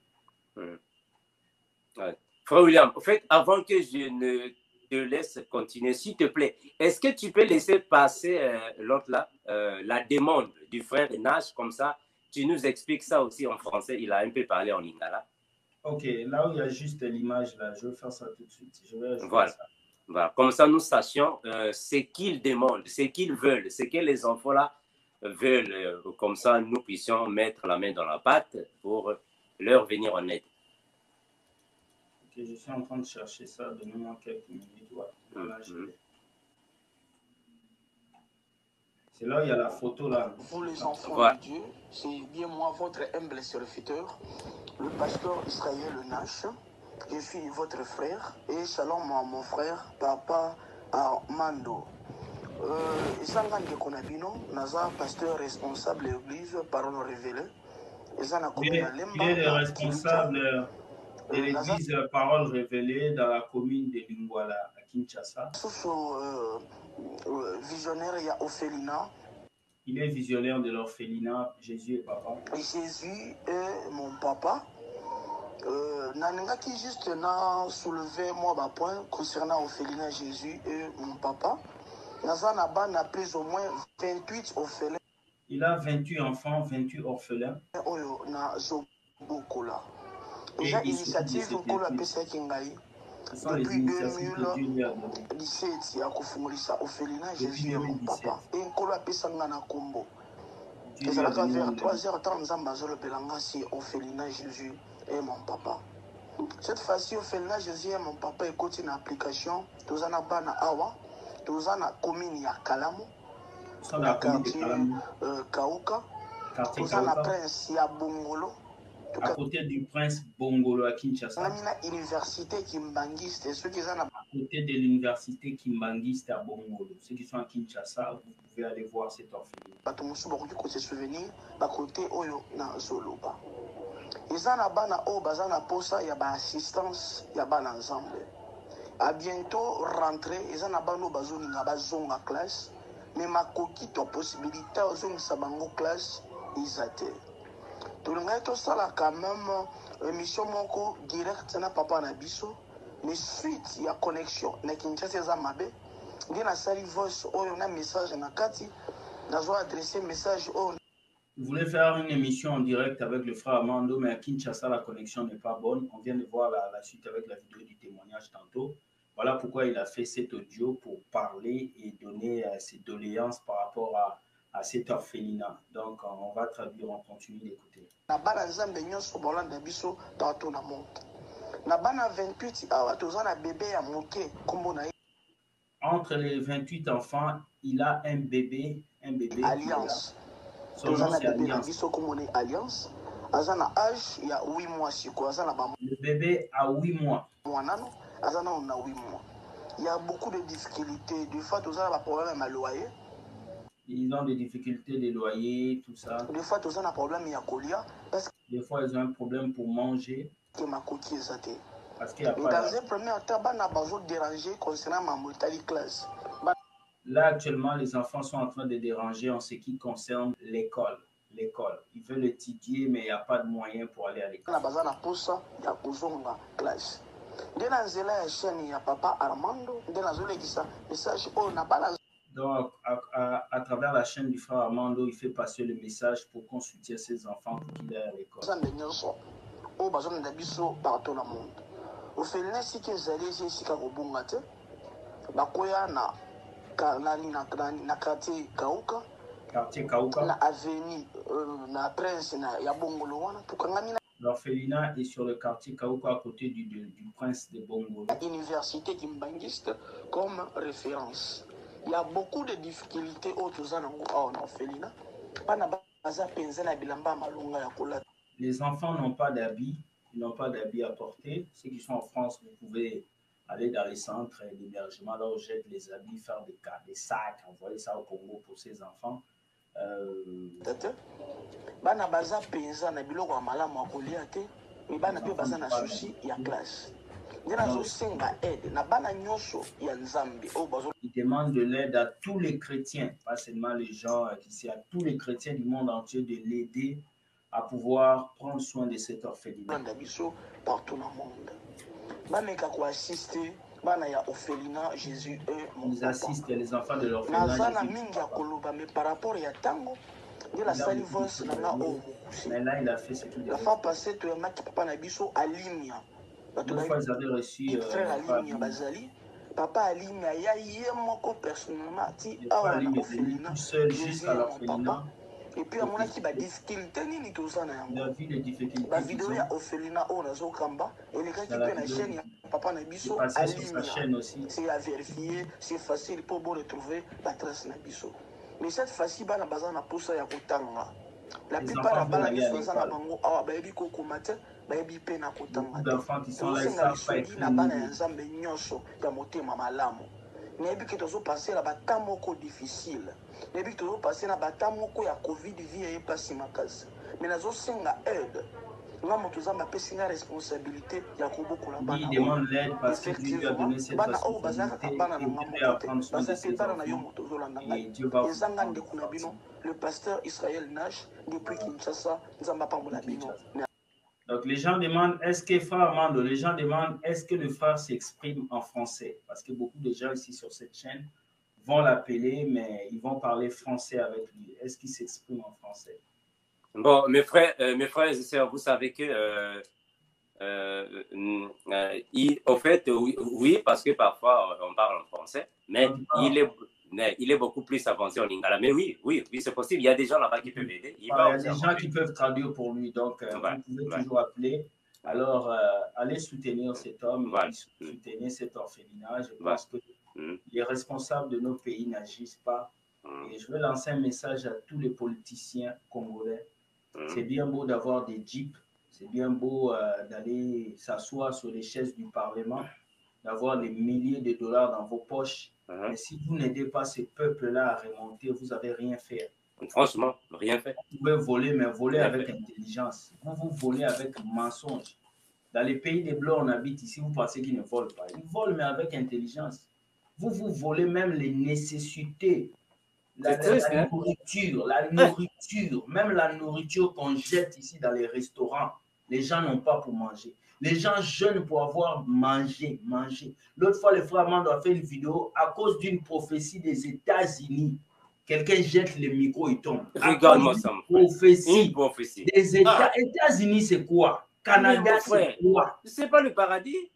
S1: Ouais. Frère William, en fait, avant que je ne te laisse continuer, s'il te plaît, est-ce que tu peux laisser passer l'autre là, la demande du frère Nash, comme ça, tu nous expliques ça aussi en français, il a un peu parlé en lingala.
S4: Ok, là où il y a juste l'image là, je vais faire ça tout de suite. Je vais
S1: voilà.
S4: Ça.
S1: Voilà, comme ça nous sachions ce qu'ils demandent, ce qu'ils veulent, ce que les enfants là veulent, comme ça nous puissions mettre la main dans la pâte pour leur venir en aide.
S4: Ok, je suis en train de chercher ça, donnez-moi quelques minutes. Voilà, c'est là où il y a la photo là.
S7: Vous les enfants de Dieu, c'est bien moi, votre humble serviteur, le pasteur Israël Nash. Je suis votre frère et shalom à mon frère, papa Armando. Isangani Konabino, Naza, pasteur responsable de l'église, parole révélée.
S4: Il est le responsable de l'église Parole révélée dans la commune de Lingwala, à Kinshasa.
S7: Visionnaire, il y a Ophelina.
S4: Il est visionnaire de l'orphelinat Jésus et papa.
S7: Jésus est mon papa. Nanengaki juste na soulever moi ma point concernant Ophelina Jésus et mon papa. Nazana a plus ou moins 28 orphelins.
S4: Il a 28 enfants, 28 orphelins.
S7: Oyo na Zobokola. Déjà initiative pour la PCA Kingai. Depuis 2017, il y a Kofumulisa Ophelina Jésus et mon papa. Et Nkolo a Pesanga na Kombo. Et ça va vers 3h30 Zambazolo Belanga si Ophelina Jésus et mon papa. Cette fois-ci, Ophelina Jésus et mon papa écoutent une application. Tous en Bana Awa, tous en commune ya Kalamu,
S4: la
S7: quartier Kauka, tous en Prince ya Bongolo.
S4: À côté du Prince Bongolo à Kinshasa.
S7: À l'université Kimbangiste, ceux qui sont à
S4: côté de l'université Kimbangiste à Bongolo. Ceux qui sont à Kinshasa, vous pouvez aller voir cet orphelinat.
S7: Batomusu beaucoup côté souvenir, ba côté oyo na Zoloba. Ezana bana o bazana posa ya ba assistance ya bana ensemble. À bientôt rentrer, ezana bano bazoni nga bazonga classe, mais ma coquille to possibilité ozonga sabango classe izate. Tout le monde ça quand même émission moko direct na papa na biso mais suite il y a connexion na Kinshasa za mabe ngi na sali voice oyo na message na kati na zo adresser message au.
S4: Vous voulez faire une émission en direct avec le frère Armando, mais à Kinshasa la connexion n'est pas bonne. On vient de voir la suite avec la vidéo du témoignage tantôt. Voilà pourquoi il a fait cet audio pour parler et donner ses doléances par rapport à cet orphelinat. Donc, on va traduire, on continue d'écouter. Entre les 28 enfants, il a un bébé.
S7: Alliance.
S4: Son nom, c'est
S7: Alliance.
S4: Le bébé a 8 mois.
S7: Il y a beaucoup de difficultés. Des fois, tous ont des problèmes à loyer.
S4: Ils ont des difficultés de loyer, tout ça.
S7: Des fois, tous ont des problèmes à colia.
S4: Des fois, ils ont un problème pour manger. Parce qu'il n'y a pas.
S7: Dans un premier temps, on a besoin de déranger concernant ma mortalité classe.
S4: Là, actuellement, les enfants sont en train de déranger en ce qui concerne l'école. Ils veulent étudier, mais il n'y a pas de moyens pour aller à l'école.
S7: On a besoin de posa, il y a besoin de classe. Dès la chaîne, il y a papa Armando. Dès la message, on a pas.
S4: Donc, à travers la chaîne du frère Armando, il fait passer le message pour qu'on soutienne ses enfants pour qu'ils aillent à l'école.
S7: On a besoin de partout dans le monde. Au fait, si tu es allé ici, na quartier Kauka. Na avenue, na Prince, na Bongolo wana.
S4: L'orphelinat est sur le quartier Kauka à côté du Prince de Bongolo.
S7: Université Kimbangiste comme référence. Il y a beaucoup de difficultés autour en orphelinat.
S4: Les enfants n'ont pas d'habits, ils n'ont pas d'habits à porter. Ceux qui sont en France, vous pouvez aller dans les centres d'hébergement, là où jette les habits, faire des sacs, envoyer ça au Congo pour ces enfants.
S7: Bana baza penza na biloko ya malamu akolia te mais bana pe baza na souci ya classe
S4: Il demande de l'aide à tous les chrétiens, pas seulement les gens ici, à tous les chrétiens du monde entier de l'aider à pouvoir prendre soin de cet orphelinat.
S7: Partout dans le monde. Jésus
S4: ils assistent les enfants de l'orphelinat.
S7: Mais par rapport à Tango, de la salivance,
S4: mais là, il a fait ce qu'il
S7: a fait passer tout le match papa Nabiso à Limia.
S4: Une fois, ils avaient reçu
S7: papa Alimia, il y a hier mon personnellement,
S4: tout seul jusqu'à l'orphelinat.
S7: Et puis, à mon avis, il y a des difficultés.
S4: Il a vu les difficultés.
S7: La vidéo est orphelinat, on a Zokamba. Et les gars qui prennent la chaîne, papa Nabiso, c'est à vérifier, c'est facile pour vous retrouver la trace Nabiso. Mais cette fois-ci, il y a un pousse à Kotanga. La plupart des gens qui sont là, ils
S4: d'enfants qui sont là, ils savent pas écrire.
S7: Mais que tu as passé là bas moko difficile. Mais que tu as passé là bas moko ya Covid vie et pas si ma case. Mais nazo senga aide. Nga moto za ma pesi nga responsabilité ya ko beaucoup là bas.
S4: Il demande l'aide parce que Dieu lui a donné cette responsabilité et à prendre soin de ses enfants. Et Dieu va vous.
S7: Le pasteur Israël Nash depuis Kinshasa, Nzamba Pambola Bino.
S4: Donc les gens demandent, est-ce que frère Armando, les gens demandent, est-ce que le frère s'exprime en français? Parce que beaucoup de gens ici sur cette chaîne vont l'appeler, mais ils vont parler français avec lui. Est-ce qu'il s'exprime en français?
S1: Bon, mes frères et sœurs, vous savez que, au fait, oui, parce que parfois on parle en français, mais il est beaucoup plus avancé en lingala. Mais oui, c'est possible. Il y a des gens là-bas qui peuvent aider.
S4: Il y a des gens qui peuvent traduire pour lui. Donc, vous pouvez toujours appeler. Alors, allez soutenir cet homme, soutenir cet orphelinat. Je pense que les responsables de nos pays n'agissent pas. Et je veux lancer un message à tous les politiciens congolais. C'est bien beau d'avoir des jeeps. C'est bien beau d'aller s'asseoir sur les chaises du Parlement, d'avoir des milliers de dollars dans vos poches. Mais si vous n'aidez pas ces peuples-là à remonter, vous n'avez rien fait.
S1: Franchement, rien fait.
S4: Vous pouvez voler, mais voler avec intelligence. Vous volez avec mensonge. Dans les pays des Blancs, on habite ici, vous pensez qu'ils ne volent pas. Ils volent, mais avec intelligence. Vous volez même les nécessités. La nourriture, même la nourriture qu'on jette ici dans les restaurants. Les gens n'ont pas pour manger. Les gens jeûnent pour avoir manger. L'autre fois, le frère Armando a fait une vidéo à cause d'une prophétie des États-Unis. Quelqu'un jette le micro et tombe.
S1: Regarde-moi ça.
S4: Une prophétie. Des États-Unis, c'est quoi? Canada, c'est quoi?
S1: C'est pas le paradis.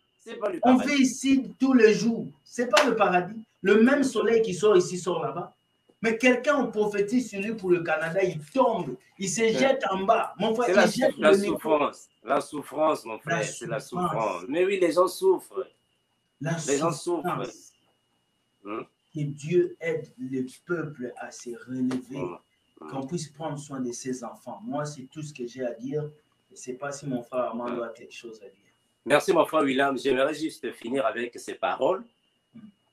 S4: On vit ici tous les jours. C'est pas le paradis. Le même soleil qui sort ici sort là-bas. Mais quelqu'un on prophétise sur lui pour le Canada, il tombe, il se jette en bas. Mon frère, il jette
S1: la souffrance. La souffrance, mon frère, c'est la souffrance. Mais oui, les gens souffrent. Les gens souffrent.
S4: Que Dieu aide le peuple à se relever, qu'on puisse prendre soin de ses enfants. Moi, c'est tout ce que j'ai à dire. Je ne sais pas si mon frère Armando a quelque chose à dire.
S1: Merci, mon frère William. J'aimerais juste finir avec ces paroles.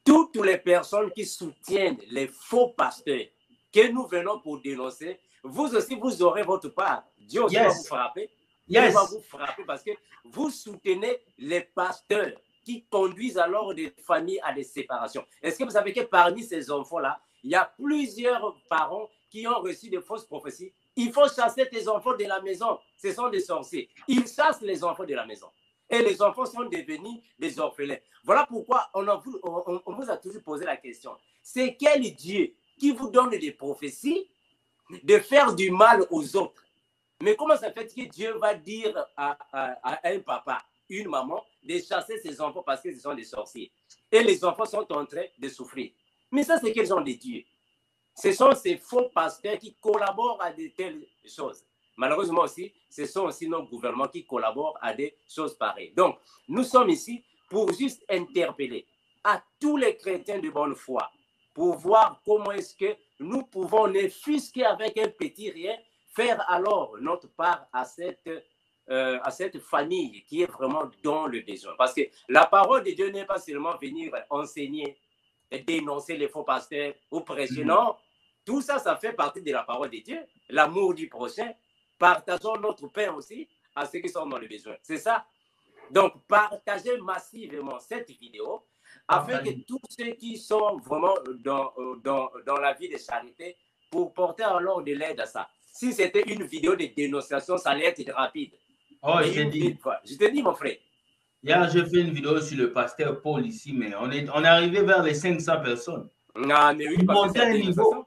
S1: Toutes les personnes qui soutiennent les faux pasteurs que nous venons pour dénoncer, vous aussi, vous aurez votre part. Dieu aussi va vous frapper. Dieu va vous frapper parce que vous soutenez les pasteurs qui conduisent alors des familles à des séparations. Est-ce que vous savez que parmi ces enfants-là, il y a plusieurs parents qui ont reçu de fausses prophéties? Il faut chasser tes enfants de la maison. Ce sont des sorciers. Ils chassent les enfants de la maison. Et les enfants sont devenus des orphelins. Voilà pourquoi on vous a toujours posé la question. C'est quel Dieu qui vous donne des prophéties de faire du mal aux autres? Mais comment ça fait que Dieu va dire à un papa, une maman, de chasser ses enfants parce que ce sont des sorciers? Et les enfants sont en train de souffrir. Mais ça, c'est quel genre de Dieu? Ce sont ces faux pasteurs qui collaborent à de telles choses. Malheureusement aussi, ce sont aussi nos gouvernements qui collaborent à des choses pareilles. Donc, nous sommes ici pour juste interpeller à tous les chrétiens de bonne foi pour voir comment est-ce que nous pouvons, ne fût-ce qu'avec un petit rien, faire alors notre part à cette famille qui est vraiment dans le besoin. Parce que la parole de Dieu n'est pas seulement venir enseigner et dénoncer les faux pasteurs ou prêcher. Non, tout ça, ça fait partie de la parole de Dieu, l'amour du prochain. Partageons notre pain aussi à ceux qui sont dans le besoin. C'est ça. Donc, partagez massivement cette vidéo afin que tous ceux qui sont vraiment dans la vie de charité pour porter alors de l'aide à ça. Si c'était une vidéo de dénonciation, ça allait être rapide.
S4: Oh, je
S1: te dis, mon frère.
S4: Hier, j'ai fait une vidéo sur le pasteur Paul ici, mais on est arrivé vers les 500 personnes.
S1: Non, mais oui, parce que c'est un niveau.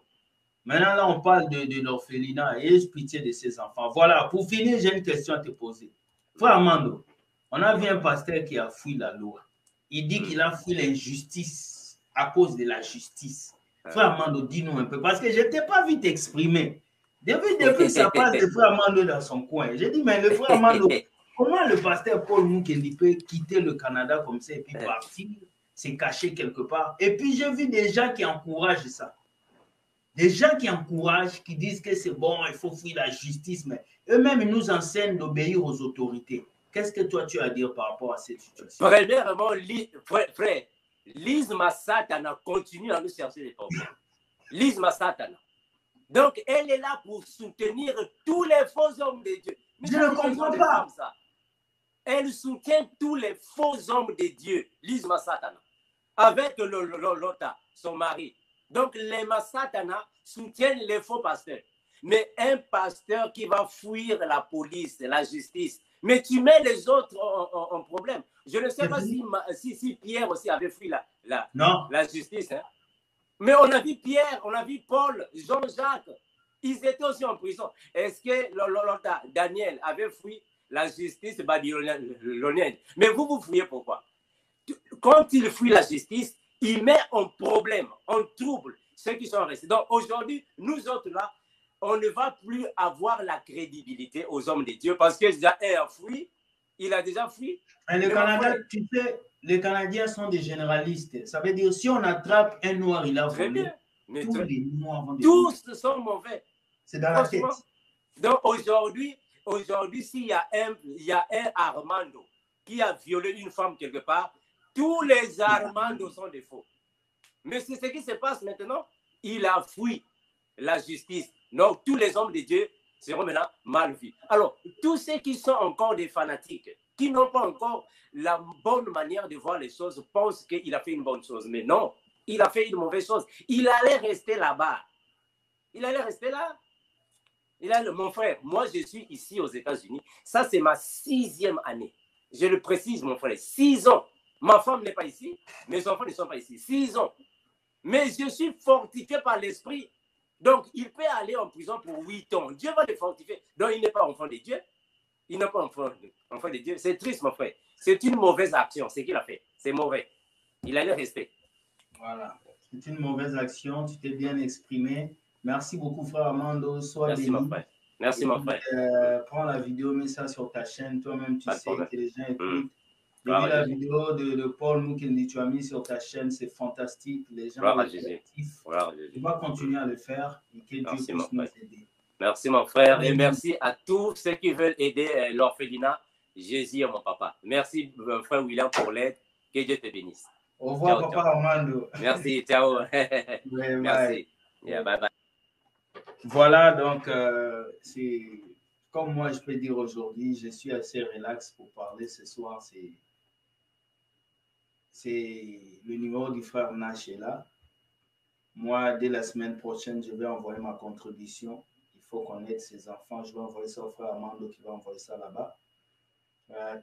S4: Maintenant, là, on parle de l'orphelinat et pitié de ses enfants. Voilà, pour finir, j'ai une question à te poser. Frère Armando, on a vu un pasteur qui a fui la loi. Il dit qu'il a fui l'injustice à cause de la justice. Frère Armando, dis-nous un peu, parce que je ne t'ai pas vu t'exprimer. Depuis ça passe le frère Armando dans son coin. J'ai dit, mais le frère Armando, comment le pasteur Paul Mukendi peut quitter le Canada comme ça et puis partir, se cacher quelque part? Et puis, j'ai vu des gens qui encouragent ça. Des gens qui encouragent, qui disent que c'est bon, il faut fuir la justice, mais eux-mêmes, ils nous enseignent d'obéir aux autorités. Qu'est-ce que toi, tu as à dire par rapport à cette situation?
S1: Premièrement, frère, Lise Massatana continue à nous chercher des problèmes. Lise Massatana. Donc, elle est là pour soutenir tous les faux hommes de Dieu. Mais
S4: je ne comprends pas.
S1: Ça. Elle soutient tous les faux hommes de Dieu, Lise Massatana, avec Lota, son mari. Donc, les Massatana soutiennent les faux pasteurs. Mais un pasteur qui va fuir la police, la justice, mais tu mets les autres en problème. Je ne sais pas si Pierre aussi avait fui la justice. Hein. Mais on a vu Pierre, on a vu Paul, Jean-Jacques. Ils étaient aussi en prison. Est-ce que Daniel avait fui la justice babylonienne? Mais vous fouillez pourquoi? Quand il fuit la justice, il met en problème, en trouble ceux qui sont restés. Donc aujourd'hui, nous autres là, on ne va plus avoir la crédibilité aux hommes de Dieu parce que déjà un a fui, il a déjà fui.
S4: Et le Canada, tu sais, les Canadiens sont des généralistes. Ça veut dire si on attrape un noir, il a volé. Tous les noirs vont
S1: tous sont mauvais.
S4: C'est dans la tête.
S1: Donc aujourd'hui, s'il y a un Armando qui a violé une femme quelque part, tous les Armandos sont des faux. Mais c'est ce qui se passe maintenant. Il a fui la justice. Donc, tous les hommes de Dieu seront maintenant mal vus. Alors, tous ceux qui sont encore des fanatiques, qui n'ont pas encore la bonne manière de voir les choses, pensent qu'il a fait une bonne chose. Mais non, il a fait une mauvaise chose. Il allait rester là-bas. Il allait rester là. Mon frère, moi, je suis ici aux États-Unis. Ça, c'est ma 6e année. Je le précise, mon frère, 6 ans. Ma femme n'est pas ici, mes enfants ne sont pas ici. 6 ans. Mais je suis fortifié par l'esprit. Donc, il peut aller en prison pour 8 ans. Dieu va le fortifier. Donc, il n'est pas enfant de Dieu. Il n'est pas enfant de Dieu. C'est triste, mon frère. C'est une mauvaise action, ce qu'il a fait. C'est mauvais. Il allait rester.
S4: Voilà. C'est une mauvaise action. Tu t'es bien exprimé. Merci beaucoup, frère Armando. Sois béni.
S1: Mon frère. Merci, mon frère.
S4: Prends la vidéo, mets ça sur ta chaîne. Toi-même, tu sais que les gens écoutent. J'ai vu la vidéo de Paul Mukendi, tu as mis sur ta chaîne, c'est fantastique. Les gens sont actifs. Tu vas continuer à le faire et que Dieu puisse nous aider.
S1: Merci mon frère et merci à tous ceux qui veulent aider l'orphelinat. Jésus est mon papa. Merci frère William pour l'aide. Que Dieu te bénisse.
S4: Au revoir ciao, papa Armando.
S1: Merci, ciao. Merci. Yeah, bye bye.
S4: Voilà donc c'est comme moi je peux dire aujourd'hui, je suis assez relax pour parler ce soir. C'est le numéro du frère Nash est là. Moi, dès la semaine prochaine, je vais envoyer ma contribution. Il faut qu'on aide ces enfants. Je vais envoyer ça au frère Armando qui va envoyer ça là-bas.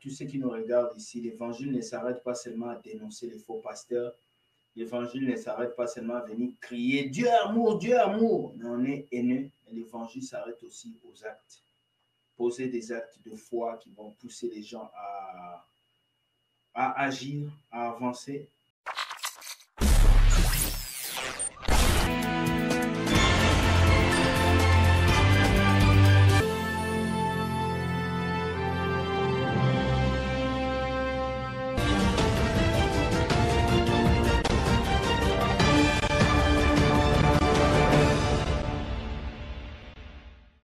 S4: Tous ceux qui nous regardent ici, l'évangile ne s'arrête pas seulement à dénoncer les faux pasteurs. L'évangile ne s'arrête pas seulement à venir crier Dieu amour, Dieu amour. Mais on est haineux. L'évangile s'arrête aussi aux actes. Poser des actes de foi qui vont pousser les gens à agir, à avancer.